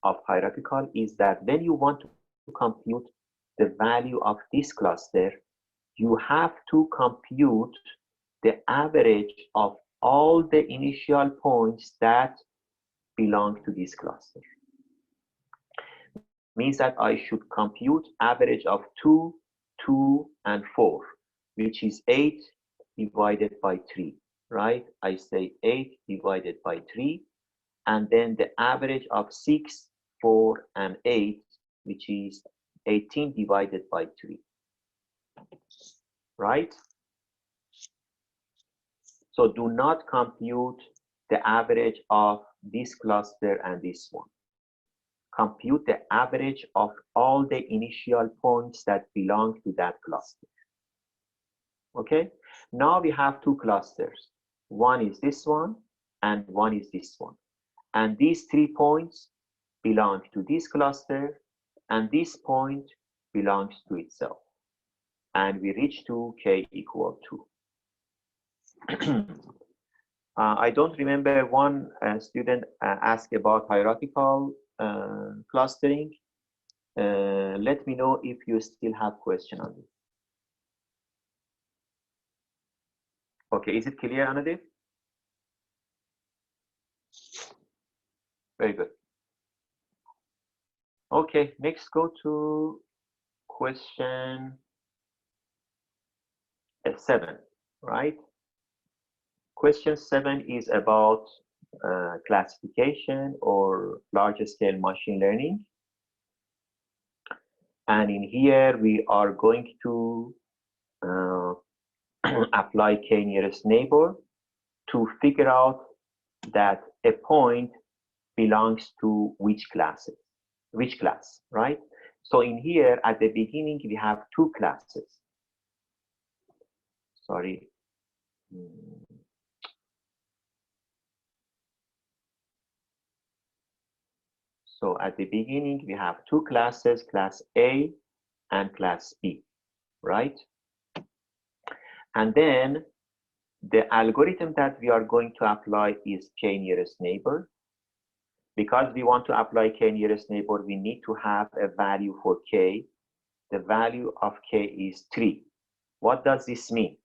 Speaker 1: of hierarchical is that when you want to compute the value of this cluster, you have to compute the average of all the initial points that belong to this cluster. means that I should compute average of 2, 2, and 4, which is 8 divided by 3, right? I say 8 divided by 3, and then the average of 6, 4, and 8, which is 18 divided by 3, right? So do not compute the average of this cluster and this one. Compute the average of all the initial points that belong to that cluster. Okay, now we have two clusters. One is this one and one is this one. And these 3 points belong to this cluster, and this point belongs to itself. And we reach to k equal 2. I don't remember one student asked about hierarchical clustering. Let me know if you still have question on it. Okay, is it clear, Anadip? Very good. Okay, next go to question 7, right? Question 7 is about classification or large-scale machine learning. And in here, we are going to apply k-nearest neighbor to figure out that a point belongs to which class, right? So in here, at the beginning, we have 2 classes. Sorry. So at the beginning, we have 2 classes, class A and class B, right? And then the algorithm that we are going to apply is k-nearest neighbor. Because we want to apply k-nearest neighbor, we need to have a value for k. The value of k is 3. What does this mean?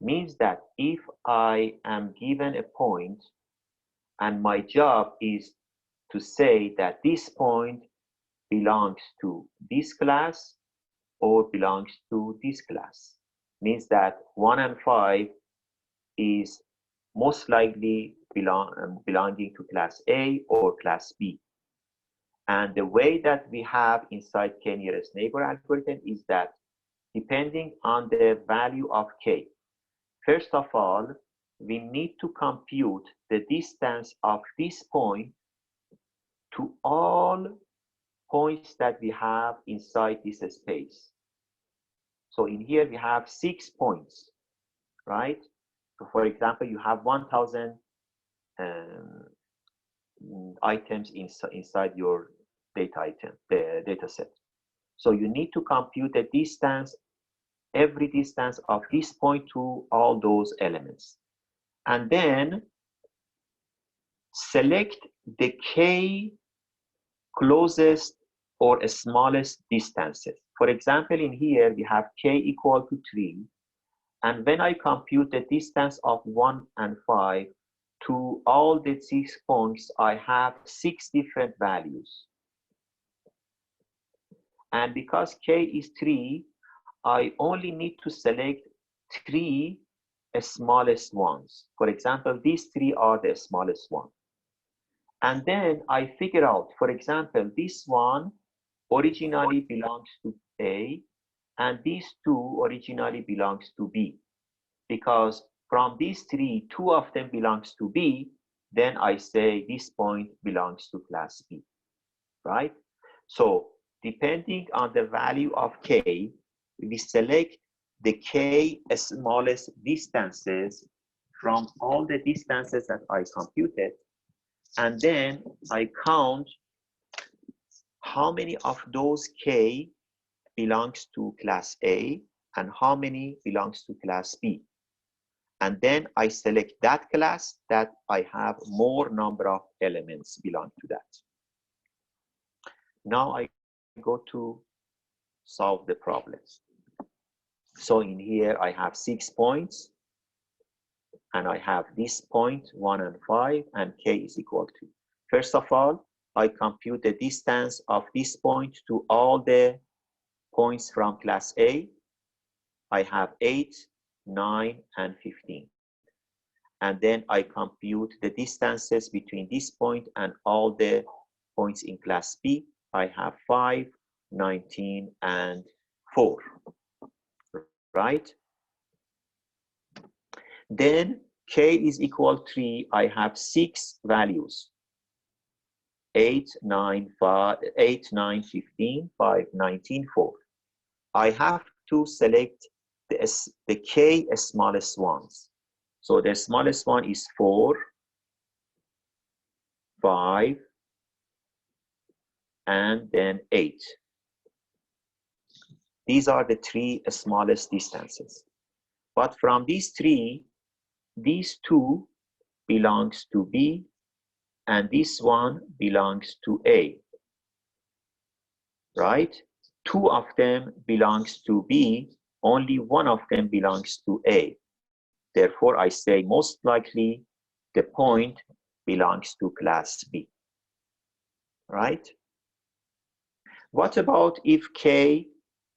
Speaker 1: Means that if I am given a point and my job is to say that this point belongs to this class or belongs to this class, means that 1 and 5 is most likely belonging to class A or class B. And the way that we have inside k-nearest neighbor algorithm is that depending on the value of k, first of all, we need to compute the distance of this point to all points that we have inside this space. So in here, we have 6 points, right? So for example, you have 1,000 items inside your data set. So you need to compute the distance, every distance of this point to all those elements. And then select the k closest or smallest distances. For example, in here, we have k equal to 3. And when I compute the distance of 1 and 5 to all the 6 points, I have 6 different values. And because k is 3, I only need to select 3 smallest ones. For example, these 3 are the smallest one. And then I figure out, for example, this one originally belongs to A, and these 2 originally belongs to B. Because from these 3, 2 of them belongs to B, then I say this point belongs to class B, right? So depending on the value of k, we select the k smallest distances from all the distances that I computed, and then I count how many of those k belongs to class A and how many belongs to class B. And then I select that class that I have more number of elements belong to that. Now I go to solve the problems. So in here I have 6 points, and I have this point 1 and 5, and k is equal to. First of all, I compute the distance of this point to all the points from class A. I have 8, 9, and 15. And then I compute the distances between this point and all the points in class B. I have 5, 19, and 4, right? Then K is equal 3. I have 6 values. 8, 9, 15, 5, 19, 4. I have to select the K smallest ones. So the smallest one is 4, 5, and then 8. These are the 3 smallest distances. But from these 3, these 2 belongs to B, and this one belongs to A, right? 2 of them belongs to B, only 1 of them belongs to A. Therefore, I say most likely the point belongs to class B, right? What about if K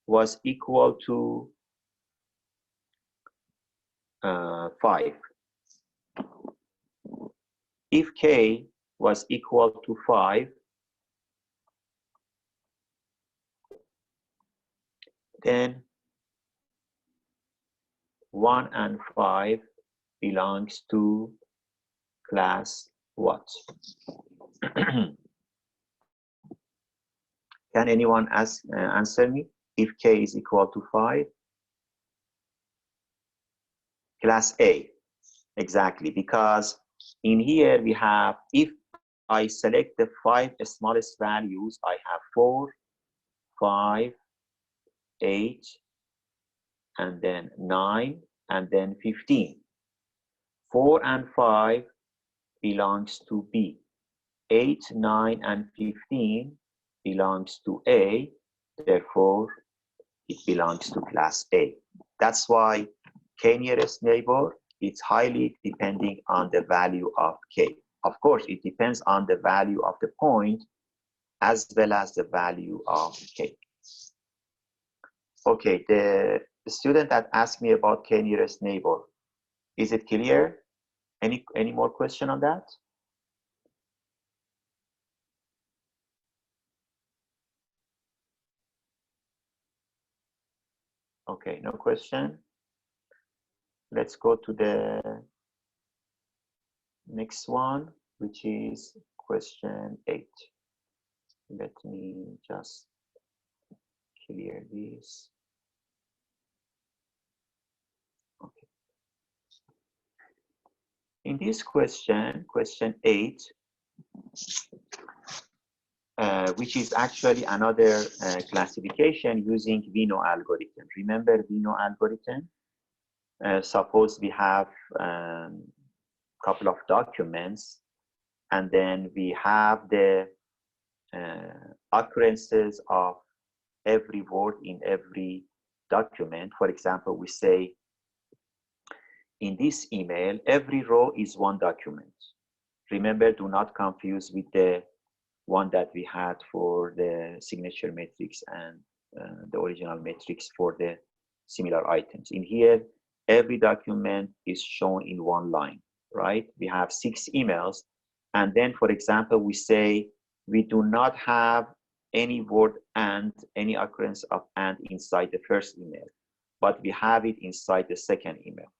Speaker 1: was equal to 5? If K was equal to 5, then 1 and 5 belongs to class what? Can anyone answer me? If K is equal to 5? Class A, exactly, because in here we have, if I select the 5 smallest values, I have 4, 5, 8, and then 9, and then 15. 4 and 5 belongs to B. 8, 9, and 15 belongs to A. Therefore, it belongs to class A. That's why K nearest neighbor is highly depending on the value of K. Of course, it depends on the value of the point as well as the value of K. Okay, the student that asked me about K nearest neighbor, is it clear? Any more question on that? Okay, no question. Let's go to the next one, which is question 8. Let me just clear this. Okay. In this question, question 8, which is actually another classification using Vino algorithm. Remember Vino algorithm? Suppose we have couple of documents, and then we have the occurrences of every word in every document. For example, we say in this email, every row is one document. Remember, do not confuse with the one that we had for the signature matrix and the original matrix for the similar items. In here, every document is shown in one line, right? We have 6 emails. And then, for example, we say we do not have any word and any occurrence of and inside the first email, but we have it inside the second email.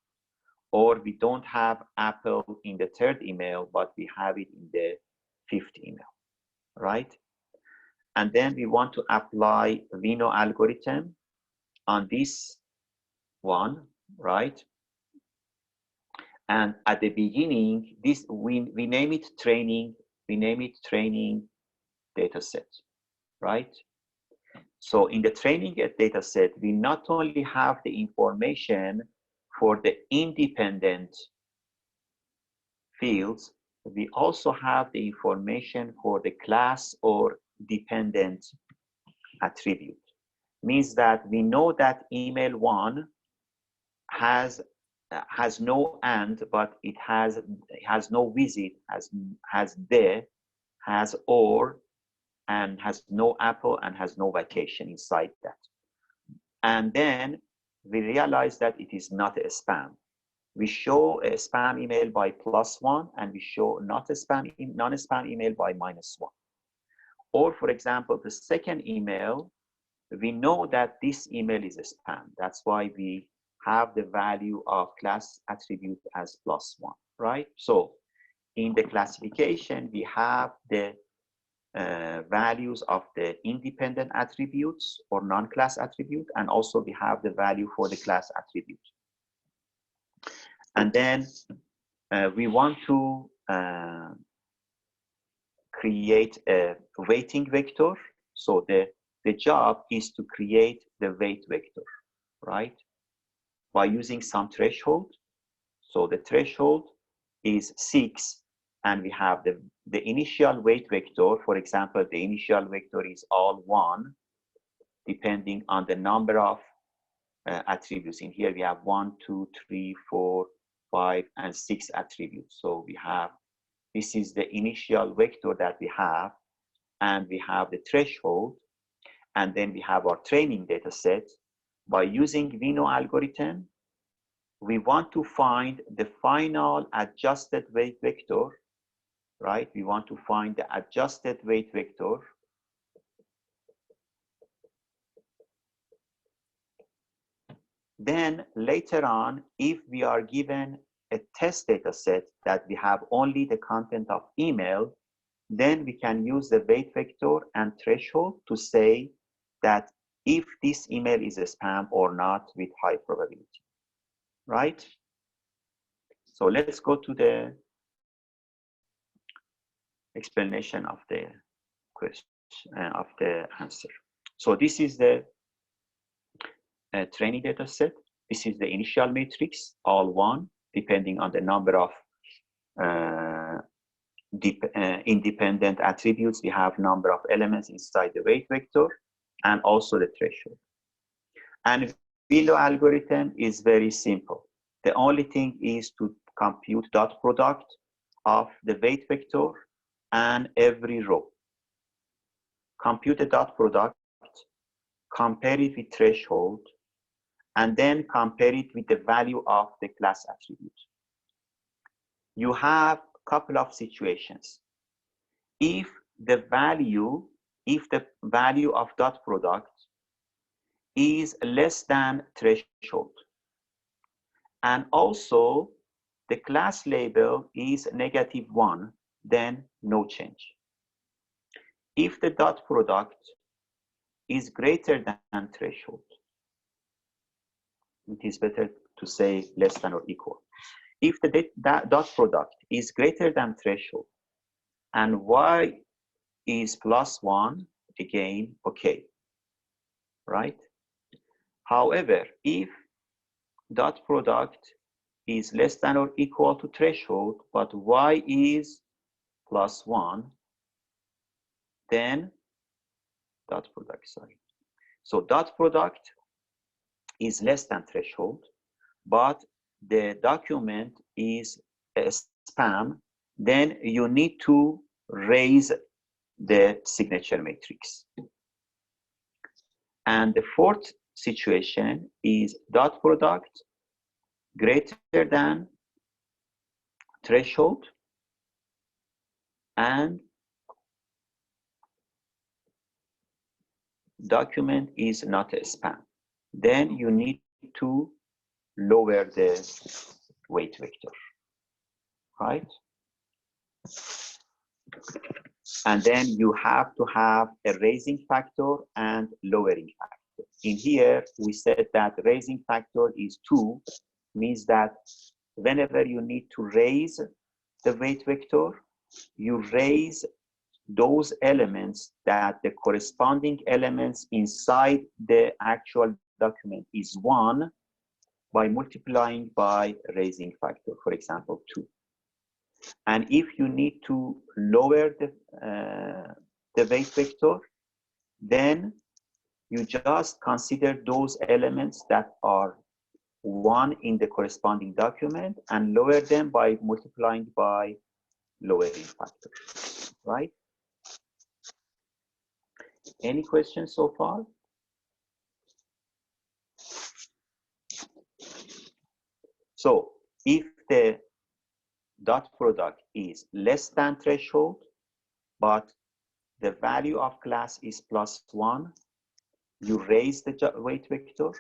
Speaker 1: Or we don't have apple in the 3rd email, but we have it in the 5th email, right? And then we want to apply Vino algorithm on this one, right? And at the beginning, this we name it training. We name it training data set, right? So in the training data set, we not only have the information for the independent fields, we also have the information for the class or dependent attribute. Means that we know that email 1 has no and, but it has no visit, has the,
Speaker 3: has or and has no apple and has no vacation inside that. And then we realize that it is not a spam. We show a spam email by +1 and we show not a spam, non-spam email by -1. Or for example, the second email, we know that this email is a spam. That's why we have the value of class attribute as +1, right? So in the classification, we have the values of the independent attributes or non-class attribute, and also we have the value for the class attribute. And then we want to create a weighting vector. So the job is to create the weight vector, right? By using some threshold. So the threshold is 6, and we have the initial weight vector. For example, the initial vector is all 1, depending on the number of attributes. In here we have 1, 2, 3, 4, 5, and 6 attributes. So we have, this is the initial vector that we have, and we have the threshold, and then we have our training data set. By using Vino algorithm, we want to find the final adjusted weight vector, right? We want to find the adjusted weight vector. Then later on, if we are given a test data set that we have only the content of email, then we can use the weight vector and threshold to say that if this email is a spam or not with high probability, right? So let's go to the explanation of the question, of the answer. So this is the training data set. This is the initial matrix, all 1, depending on the number of independent attributes. We have number of elements inside the weight vector, and also the threshold. And Vino algorithm is very simple. The only thing is to compute dot product of the weight vector and every row. Compute the dot product, compare it with threshold, and then compare it with the value of the class attribute. You have a couple of situations. If the value of dot product is less than threshold, and also the class label is -1, then no change. If the dot product is greater than threshold, it is better to say less than or equal. If the dot product is greater than threshold and y is +1, again, okay, right? However, if dot product is less than or equal to threshold, but y is +1, then dot product, sorry. So dot product is less than threshold, but the document is a spam, then you need to raise the signature matrix. And the fourth situation is dot product greater than threshold and document is not a spam. Then you need to lower the weight vector, right? And then you have to have a raising factor and lowering factor. In here, we said that raising factor is 2, means that whenever you need to raise the weight vector, you raise those elements that the corresponding elements inside the actual document is 1 by multiplying by raising factor, for example, 2. And if you need to lower the weight vector, then you just consider those elements that are 1 in the corresponding document and lower them by multiplying by lowering factor, right? Any questions so far? So if the dot product is less than threshold, but the value of class is +1, you raise the weight vector.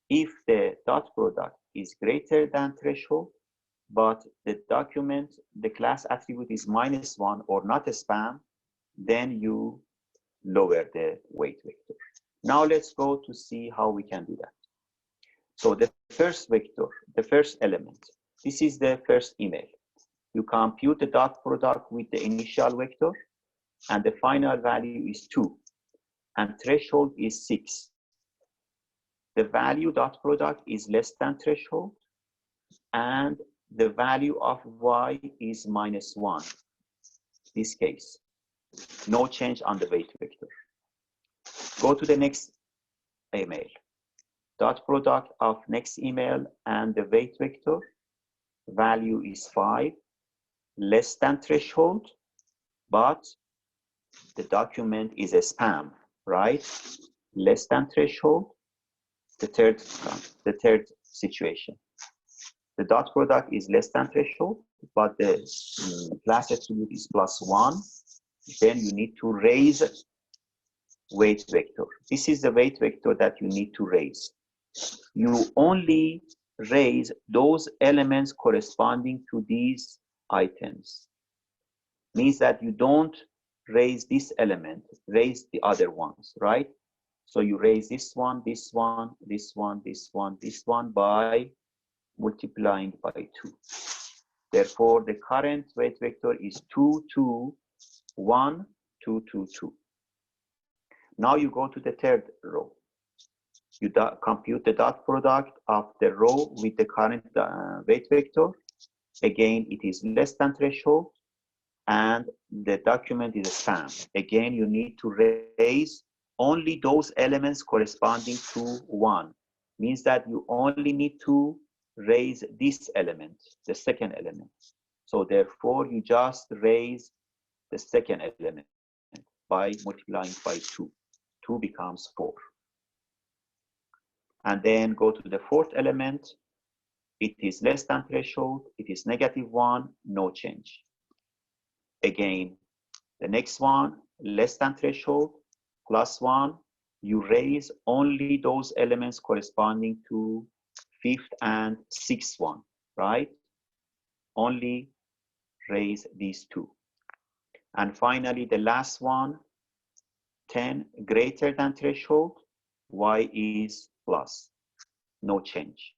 Speaker 3: If the dot product is greater than threshold, but the document, the class attribute is -1 or not a spam, then you lower the weight vector. Now let's go to see how we can do that. So the first vector, the first element, this is the first email. You compute the dot product with the initial vector, and the final value is 2, and threshold is 6. The value dot product is less than threshold, and the value of y is -1. This case, no change on the weight vector. Go to the next email. Dot product of next email and the weight vector, value is 5, less than threshold, but the document is a spam, right? Less than threshold, the third situation. The dot product is less than threshold, but the class attribute is +1. Then you need to raise weight vector. This is the weight vector that you need to raise. You only raise those elements corresponding to these items. Means that you don't raise this element, raise the other ones, right? So you raise this one, this one, this one, this one, this one by multiplying by 2. Therefore, the current weight vector is 2, 2, 1, 2, 2, 2. Now you go to the third row. You compute the dot product of the row with the current weight vector. Again, it is less than threshold, and the document is a spam. Again, you need to raise only those elements corresponding to 1. Means that you only need to raise this element, the second element. So therefore, you just raise the second element by multiplying by 2. 2 becomes 4. And then go to the fourth element. It is less than threshold. It is -1, no change. Again, the next one, less than threshold, +1. You raise only those elements corresponding to 5th and 6th one, right? Only raise these 2. And finally, the last one, 10 greater than threshold, y is plus, no change.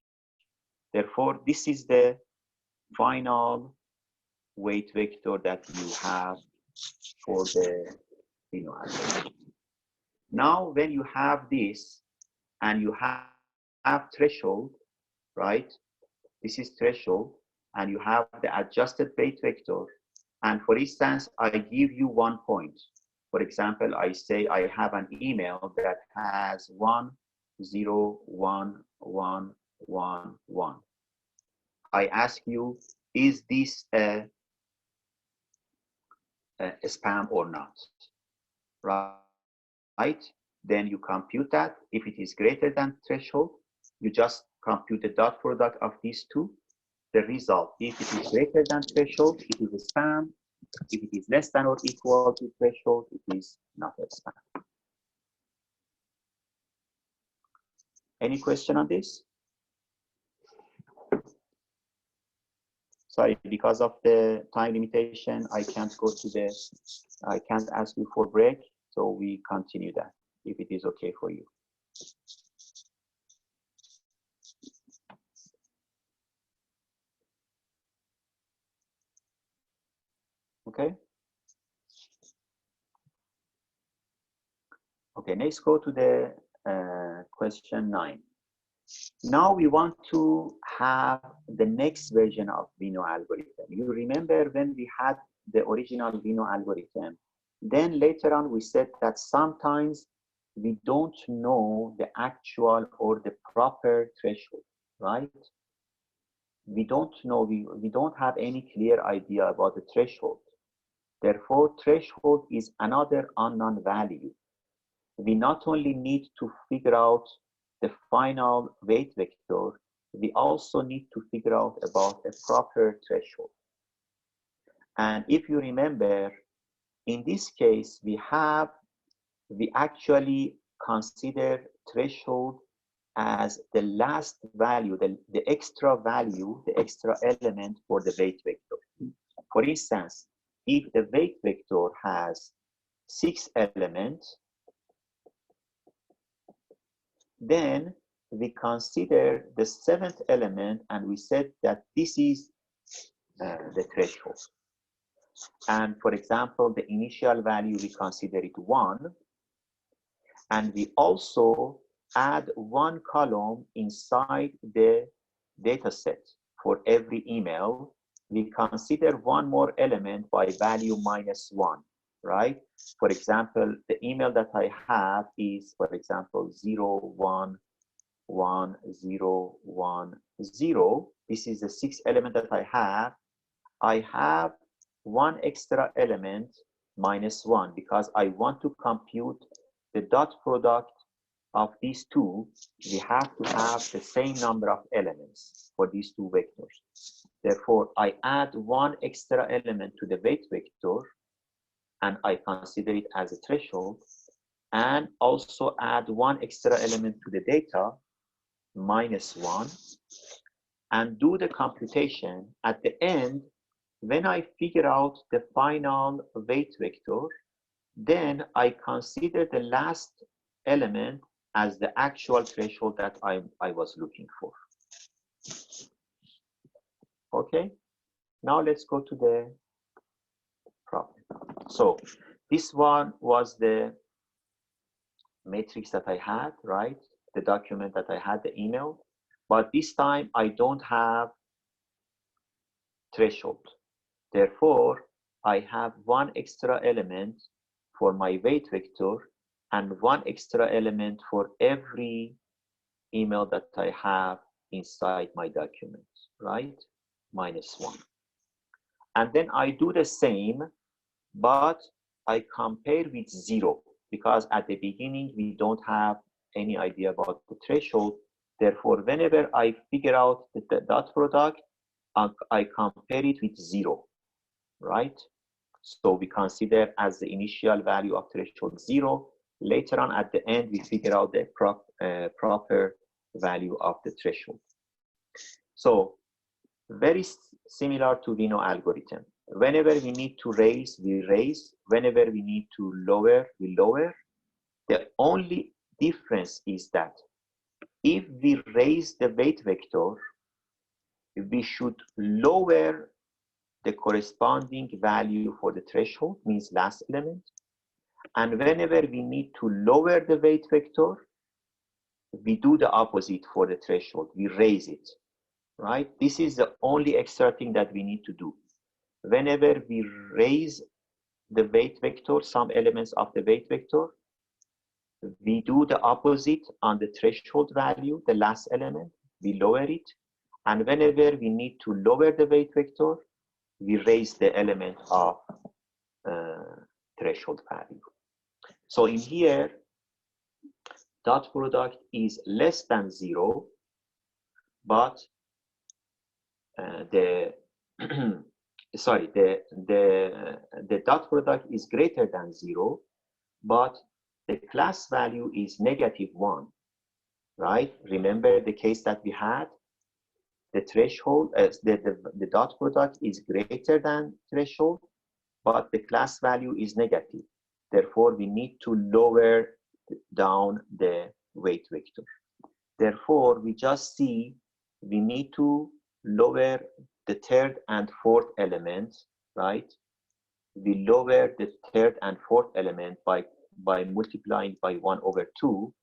Speaker 3: Therefore, this is the final weight vector that you have for the algorithm. Now, when you have this and you have threshold, right? This is threshold, and you have the adjusted weight vector. And for instance, I give you 1 point. For example, I say I have an email that has 1, 0, 1, 1, 1, 1. I ask you, is this a spam or not? Right? Then you compute that. If it is greater than threshold, you just compute the dot product of these 2. The result, if it is greater than threshold, it is a spam. If it is less than or equal to threshold, it is not a spam. Any question on this? Sorry, because of the time limitation, I can't ask you for break, so we continue that, if it is okay for you. Okay. Okay, let's go to the question 9. Now we want to have the next version of Vino algorithm. You remember when we had the original Vino algorithm, then later on we said that sometimes we don't know the actual or the proper threshold, right? We don't know, we don't have any clear idea about the threshold. Therefore, threshold is another unknown value. we not only need to figure out the final weight vector, we also need to figure out about a proper threshold. And if you remember, in this case, we actually consider threshold as the last value, the extra value, the extra element for the weight vector. For instance, if the weight vector has 6 elements, then we consider the 7th element and we said that this is the threshold. And for example, the initial value, we consider it 1. And we also add 1 column inside the data set for every email. We consider 1 more element by value -1, right? For example, the email that I have is, for example, 011010. This is the 6th element that I have. I have 1 extra element -1 because I want to compute the dot product of these two. We have to have the same number of elements for these two vectors. Therefore, I add 1 extra element to the weight vector and I consider it as a threshold, and also add 1 extra element to the data, -1, and do the computation. At the end, when I figure out the final weight vector, then I consider the last element as the actual threshold that I was looking for. Okay, now let's go to the problem. So this one was the matrix that I had, right? The document that I had, the email, but this time I don't have threshold. Therefore, I have 1 extra element for my weight vector and 1 extra element for every email that I have inside my document, right? -1. And then I do the same, but I compare with 0 because at the beginning we don't have any idea about the threshold. Therefore, whenever I figure out the dot product, I compare it with 0, right? So we consider as the initial value of threshold 0. Later on at the end, we figure out the proper value of the threshold. So very similar to Vino algorithm. Whenever we need to raise, we raise. Whenever we need to lower, we lower. The only difference is that if we raise the weight vector, we should lower the corresponding value for the threshold, means last element. And whenever we need to lower the weight vector, we do the opposite for the threshold. We raise it, right? This is the only extra thing that we need to do. Whenever we raise the weight vector, some elements of the weight vector, we do the opposite on the threshold value, the last element, we lower it. And whenever we need to lower the weight vector, we raise the element of threshold value. So in here, dot product is less than 0, but the dot product is greater than 0, but the class value is -1, right? Remember the case that we had? The threshold, the dot product is greater than threshold, but the class value is negative. Therefore, we need to lower down the weight vector. Therefore, we just see we need to lower the 3rd and 4th elements, right? We lower the 3rd and 4th element by multiplying by 1/2,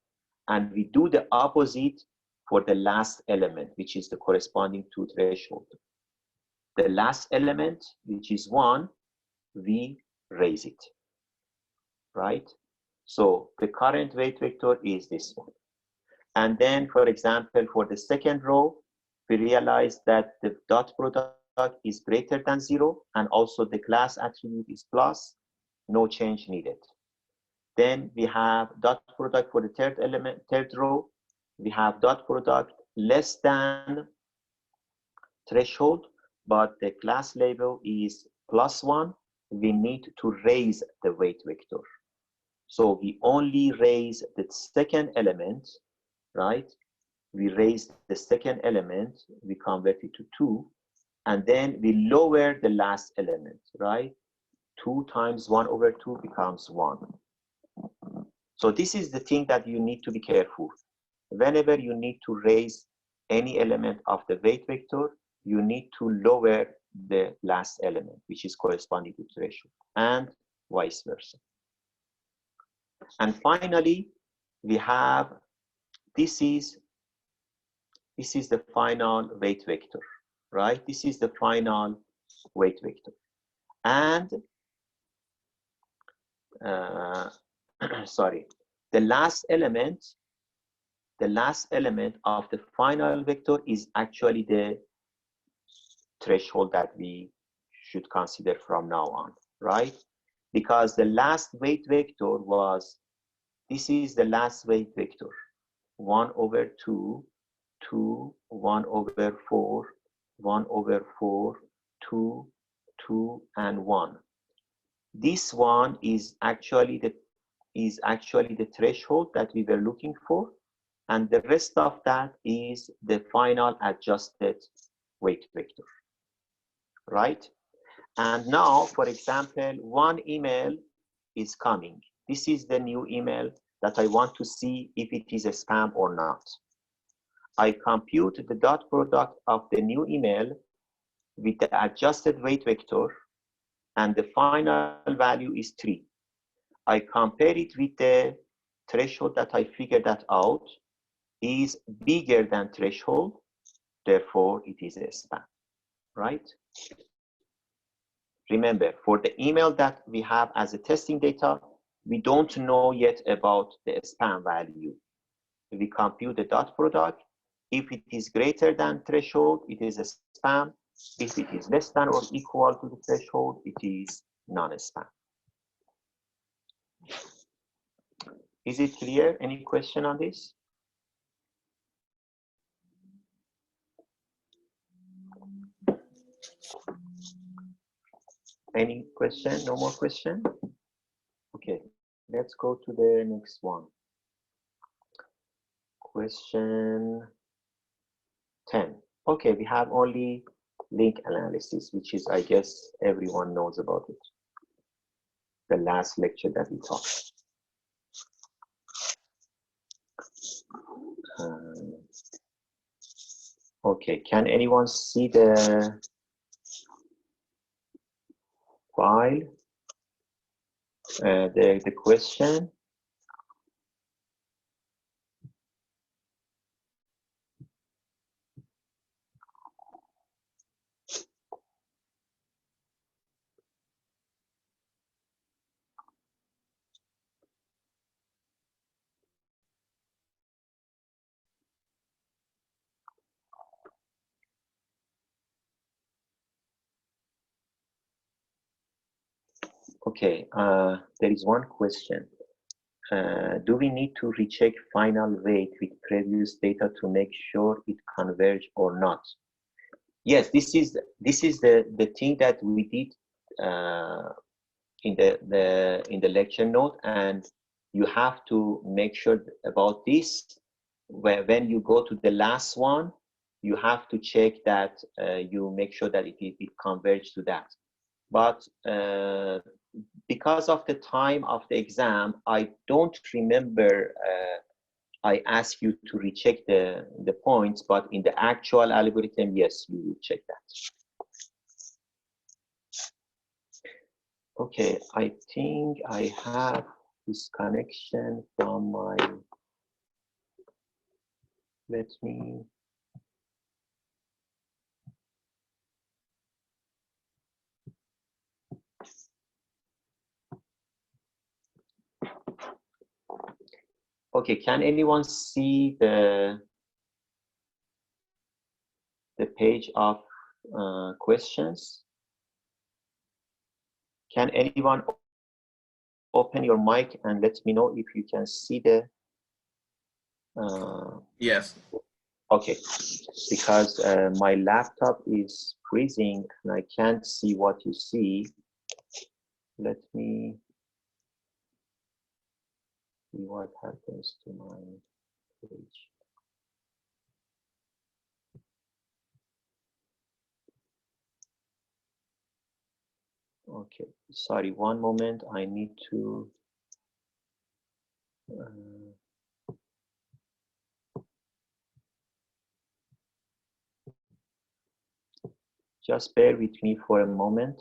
Speaker 3: and we do the opposite for the last element, which is the corresponding to threshold. The last element, which is 1, we raise it, right? So the current weight vector is this one. And then, for example, for the 2nd row, we realize that the dot product is greater than 0, and also the class attribute is plus, no change needed. Then we have dot product for the third element, third row. We have dot product less than threshold, but the class label is +1. We need to raise the weight vector. So we only raise the second element, right? We raise the second element, we convert it to 2, and then we lower the last element, right? 2 times 1/2 becomes 1. So this is the thing that you need to be careful. Whenever you need to raise any element of the weight vector, you need to lower the last element, which is corresponding to threshold, and vice versa. And finally, we have, this is the final weight vector, right? This is the final weight vector. And sorry, the last element of the final vector is actually the threshold that we should consider from now on, right? Because the last weight vector was, this is the last weight vector, 1/2, 2, 1/4, 1/4, 2, 2, and 1. This one is actually the threshold that we were looking for, and the rest of that is the final adjusted weight vector, right? And now, for example, one email is coming. This is the new email that I want to see if it is a spam or not. I compute the dot product of the new email with the adjusted weight vector, and the final value is 3. I compare it with the threshold that I figured that out is bigger than threshold, therefore it is a spam, right? Remember, for the email that we have as a testing data, we don't know yet about the spam value. We compute the dot product. If it is greater than threshold, it is a spam. If it is less than or equal to the threshold, it is non-spam. Is it clear? Any question on this? Any question? No more question? Okay, let's go to the next one. Question 10. Okay, we have only link analysis, which is, I guess, everyone knows about it. The last lecture that we taught. Okay, can anyone see the file, the question? Okay, there is one question. Do we need to recheck final weight with previous data to make sure it converge or not? Yes, this is the thing that we did in the lecture note, and you have to make sure about this. When you go to the last one, you have to check that you make sure that it converges to that. But because of the time of the exam, I don't remember I asked you to recheck the points, but in the actual algorithm, yes, you will check that. Okay, I think I have this connection from my, let me, okay, can anyone see the page of questions? Can anyone
Speaker 1: open your mic and let me know if you can see the
Speaker 2: yes.
Speaker 1: okay, because my laptop is freezing and I can't see what you see. Let me see what happens to my page. Okay, sorry, one moment. I need to just bear with me for a moment.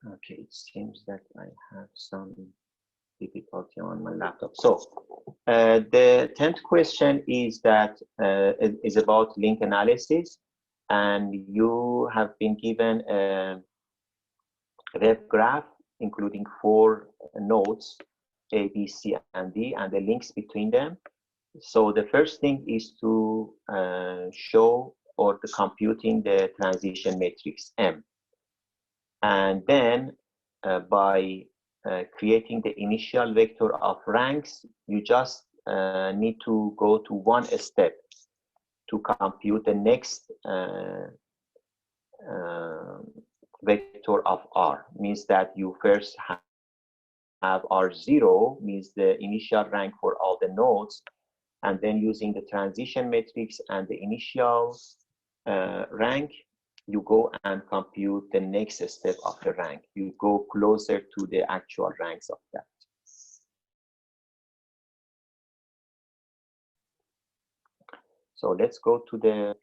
Speaker 1: Okay, it seems that I have some difficulty on my laptop. So the 10th question is that is about link analysis, and you have been given a web graph including 4 nodes, A, B, C, and D, and the links between them. So the first thing is to show or the computing the transition matrix M. And then by creating the initial vector of ranks, you just need to go to one step to compute the next vector of R. Means that you first have R0, means the initial rank for all the nodes, and then using the transition matrix and the initial rank, you go and compute the next step of the rank. You go closer to the actual ranks of that. So let's go to the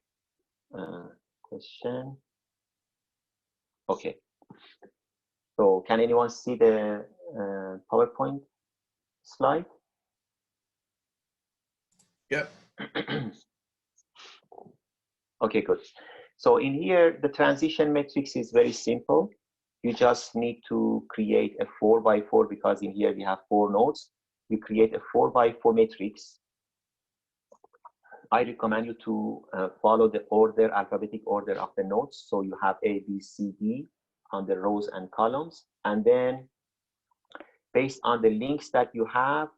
Speaker 1: question. Okay. So can anyone see the PowerPoint slide?
Speaker 2: Yep.
Speaker 1: Okay, good. So in here, the transition matrix is very simple. You just need to create a 4x4 because in here we have 4 nodes. You create a 4x4 matrix. I recommend you to follow the order, alphabetic order of the nodes. So you have A, B, C, D on the rows and columns. And then based on the links that you have,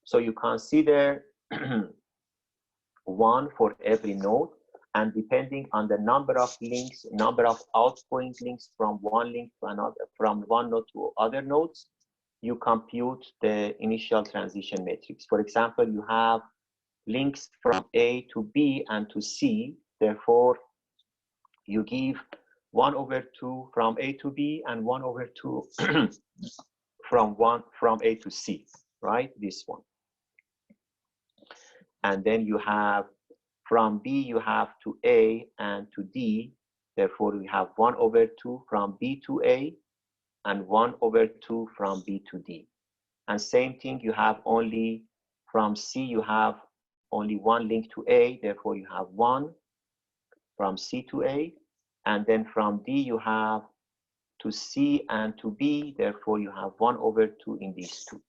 Speaker 1: so you consider 1 for every node. And depending on the number of links, number of outgoing links from one link to another, from one node to other nodes, you compute the initial transition matrix. For example, you have links from A to B and to C. Therefore, you give 1/2 from A to B and 1/2 from A to C, right? This one. And then you have from B, you have to A and to D. Therefore, we have 1/2 from B to A and 1/2 from B to D. And same thing, you have only from C, you have only one link to A. Therefore, you have 1 from C to A. And then from D, you have to C and to B. Therefore, you have 1/2 in these two.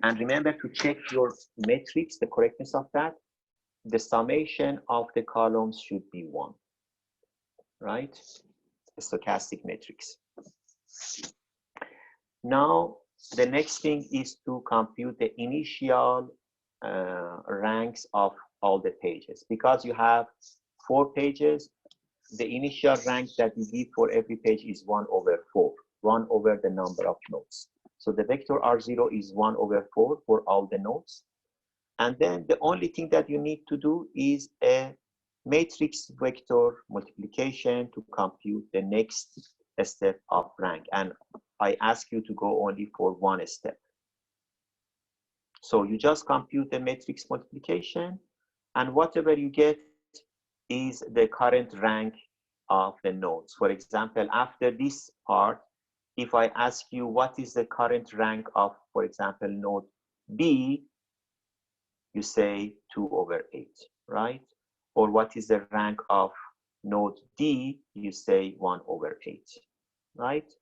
Speaker 1: And remember to check your matrix, the correctness of that. The summation of the columns should be 1, right? The stochastic matrix. Now, the next thing is to compute the initial ranks of all the pages. Because you have 4 pages, the initial rank that you give for every page is 1/4, 1 over the number of nodes. So the vector R0 is 1/4 for all the nodes. And then the only thing that you need to do is a matrix vector multiplication to compute the next step of rank. And I ask you to go only for one step.
Speaker 3: So you just compute the matrix multiplication, and whatever you get is the current rank of the nodes. For example, after this part, if I ask you what is the current rank of, for example, node B, you say 2/8, right? Or what is the rank of node D, you say 1/8, right?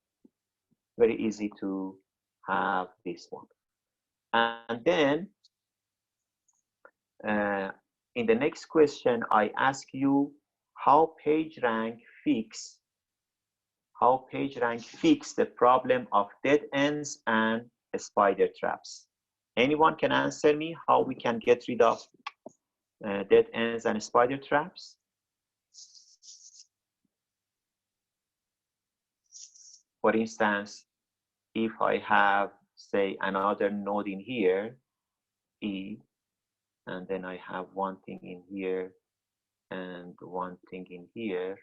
Speaker 3: Very easy to have this one. And then in the next question, I ask you how PageRank fix the problem of dead ends and spider traps. Anyone can answer me how we can get rid of dead ends and spider traps? For instance, if I have, say, another node in here, E, and then I have one thing in here and one thing in here,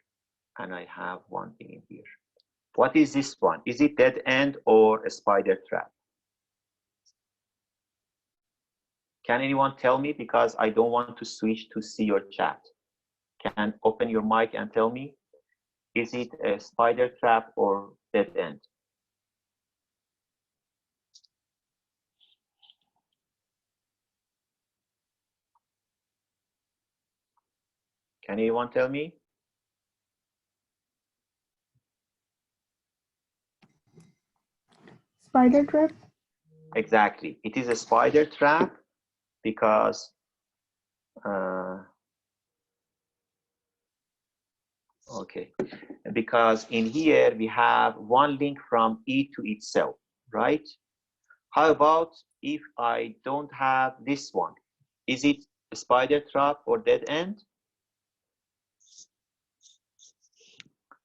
Speaker 3: and I have one thing in here. What is this one? Is it dead end or a spider trap? Can anyone tell me? Because I don't want to switch to see your chat. Can open your mic and tell me, is it a spider trap or dead end? Can anyone tell me?
Speaker 4: Spider trap?
Speaker 3: Exactly. It is a spider trap because okay, because in here we have one link from E to itself, right? How about if I don't have this one? Is it a spider trap or dead end?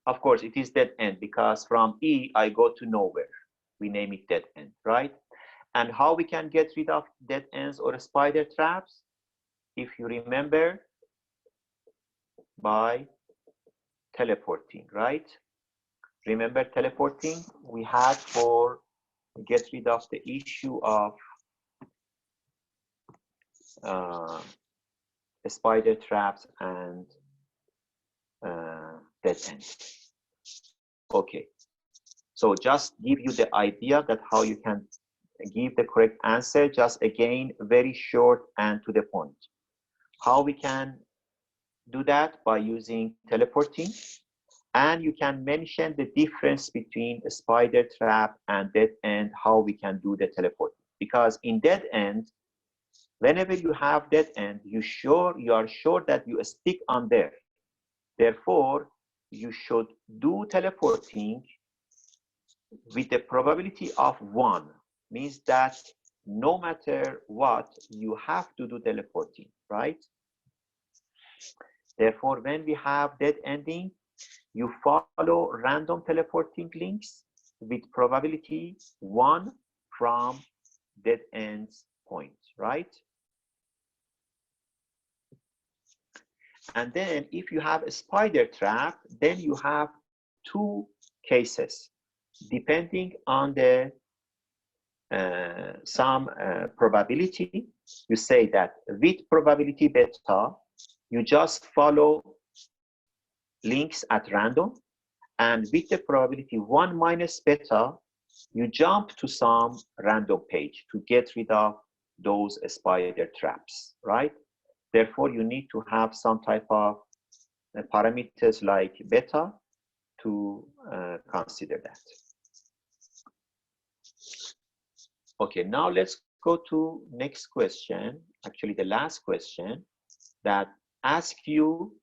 Speaker 3: Of course, it is dead end because from E I go to nowhere. We name it dead end, right? And how we can get rid of dead ends or spider traps? If you remember, by teleporting, right? Remember teleporting? We had for get rid of the issue of spider traps and dead ends. Okay, so just give you the idea that how you can give the correct answer. Just again, very short and to the point. How we can do that? By using teleporting, and you can mention the difference between a spider trap and dead end, how we can do the teleporting. Because in dead end, whenever you have dead end, you are sure that you stick on there. Therefore, you should do teleporting with the probability of 1. Means that no matter what, you have to do teleporting, right? Therefore, when we have dead ending, you follow random teleporting links with probability 1 from dead ends point, right? And then if you have a spider trap, then you have 2 cases depending on the some probability. You say that with probability beta, you just follow links at random, and with the probability 1 minus beta, you jump to some random page to get rid of those spider traps, right? Therefore, you need to have some type of parameters like beta to consider that. Okay, now let's go to next question, actually the last question, that asks you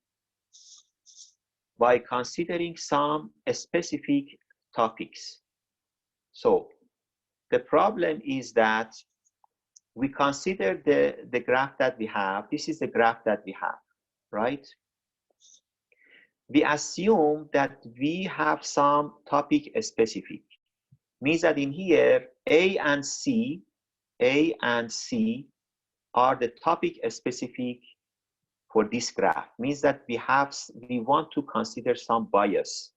Speaker 3: by considering some specific topics. So the problem is that we consider the graph that we have. This is the graph that we have, right? We assume that we have some topic specific. Means that in here, A and C are the topic specific for this graph. Means that we want to consider some bias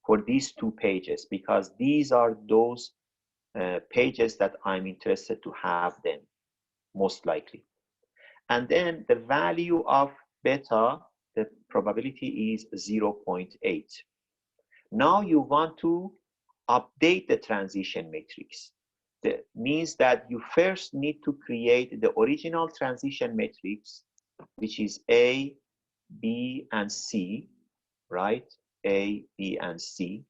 Speaker 3: for these 2 pages, because these are those pages that I'm interested to have them. most likely. And then the value of beta, the probability is 0.8. Now you want to update the transition matrix. That means that you first need to create the original transition matrix, which is A, B, and C, right? A, B, and C.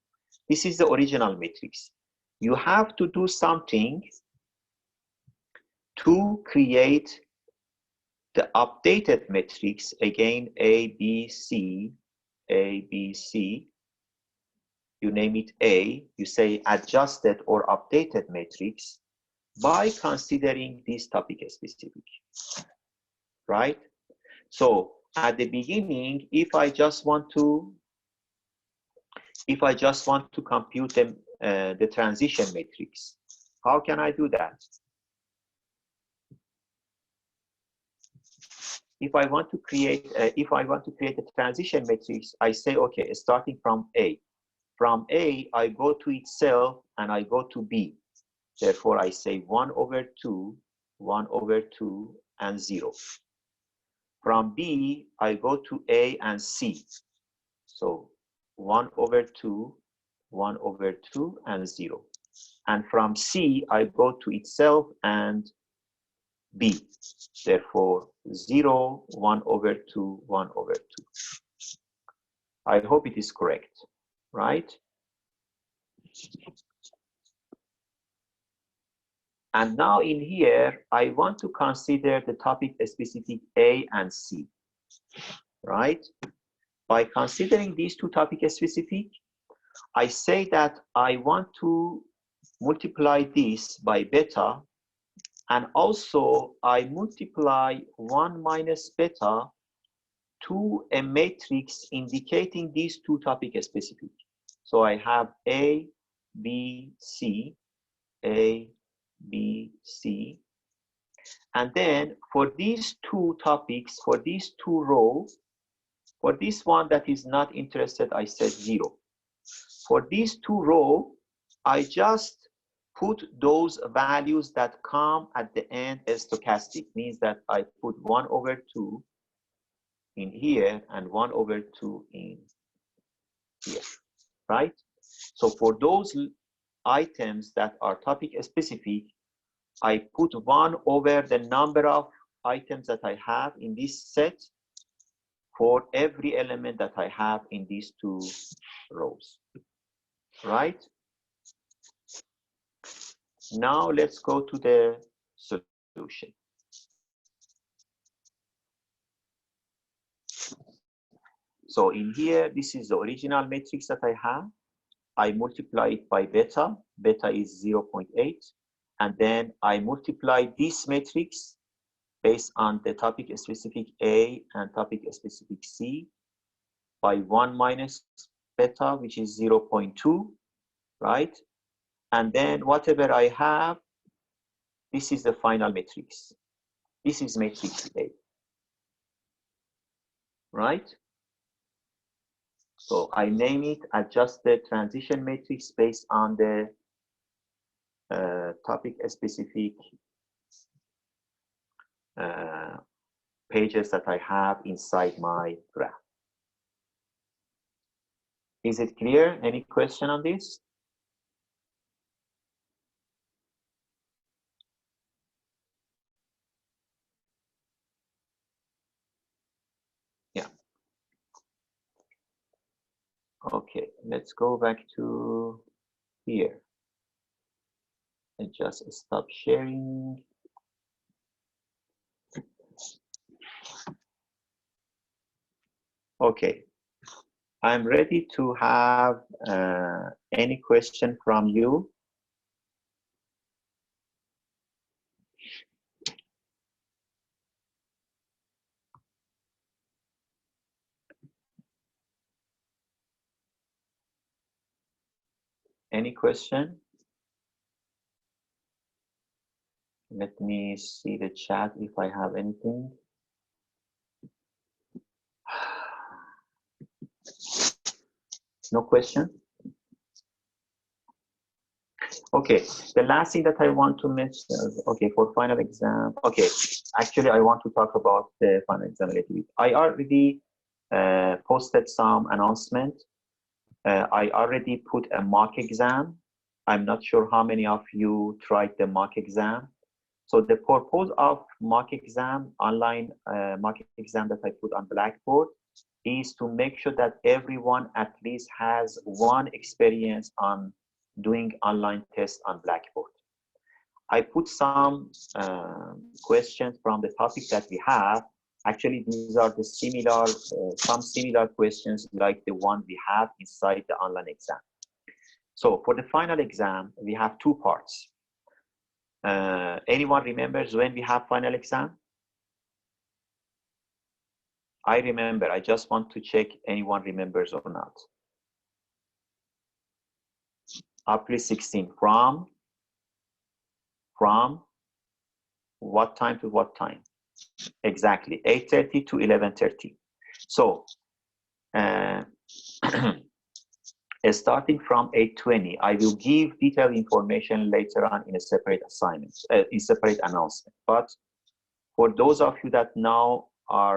Speaker 3: This is the original matrix. You have to do something to create the updated matrix, again, A, B, C, A, B, C. You name it A, you say adjusted or updated matrix by considering this topic specific, right? So at the beginning, if I just want to compute the transition matrix, how can I do that? If I want to create a transition matrix, I say, okay, starting from A. From A, I go to itself and I go to B. Therefore, I say 1/2, 1/2, and 0. From B, I go to A and C. So 1/2, 1/2, and 0. And from C, I go to itself and B. Therefore, 0, 1/2, 1/2. I hope it is correct, right? And now in here, I want to consider the topic specific A and C, right? By considering these two topic specific, I say that I want to multiply this by beta, and also I multiply 1 minus beta to a matrix indicating these two topic specific. So I have A, B, C, A, B, C. And then for these two topics, for these two rows, for this one that is not interested, I said 0. For these two rows, I just put those values that come at the end as stochastic, means that I put 1/2 in here and 1/2 in here, right? So for those items that are topic specific, I put 1 over the number of items that I have in this set for every element that I have in these two rows, right? Now let's go to the solution. So in here, this is the original matrix that I have. I multiply it by beta. Beta is 0.8. And then I multiply this matrix based on the topic specific A and topic specific C by 1 minus beta, which is 0.2, right? And then whatever I have, this is the final matrix. This is matrix A, right? So I name it adjusted transition matrix based on the topic specific pages that I have inside my graph. Is it clear? Any question on this? Yeah. Okay, let's go back to here and just stop sharing. Okay, I'm ready to have any question from you. Any question? Let me see the chat if I have anything. No question? Okay, the last thing that I want to mention, okay, for final exam, okay, actually I want to talk about the final exam a little bit. I already posted some announcement. I already put a mock exam. I'm not sure how many of you tried the mock exam. So the purpose of mock exam, online mock exam that I put on Blackboard, is to make sure that everyone at least has one experience on doing online tests on Blackboard. I put some questions from the topic that we have. Actually, these are the similar, some similar questions like the one we have inside the online exam. So for the final exam, we have two parts. Anyone remembers when we have final exam? I remember. I just want to check anyone remembers or not. April 16, from what time to what time? Exactly, 8:30 to 11:30. So starting from 8:20, I will give detailed information later on in a separate assignment, in separate announcement. But for those of you that now are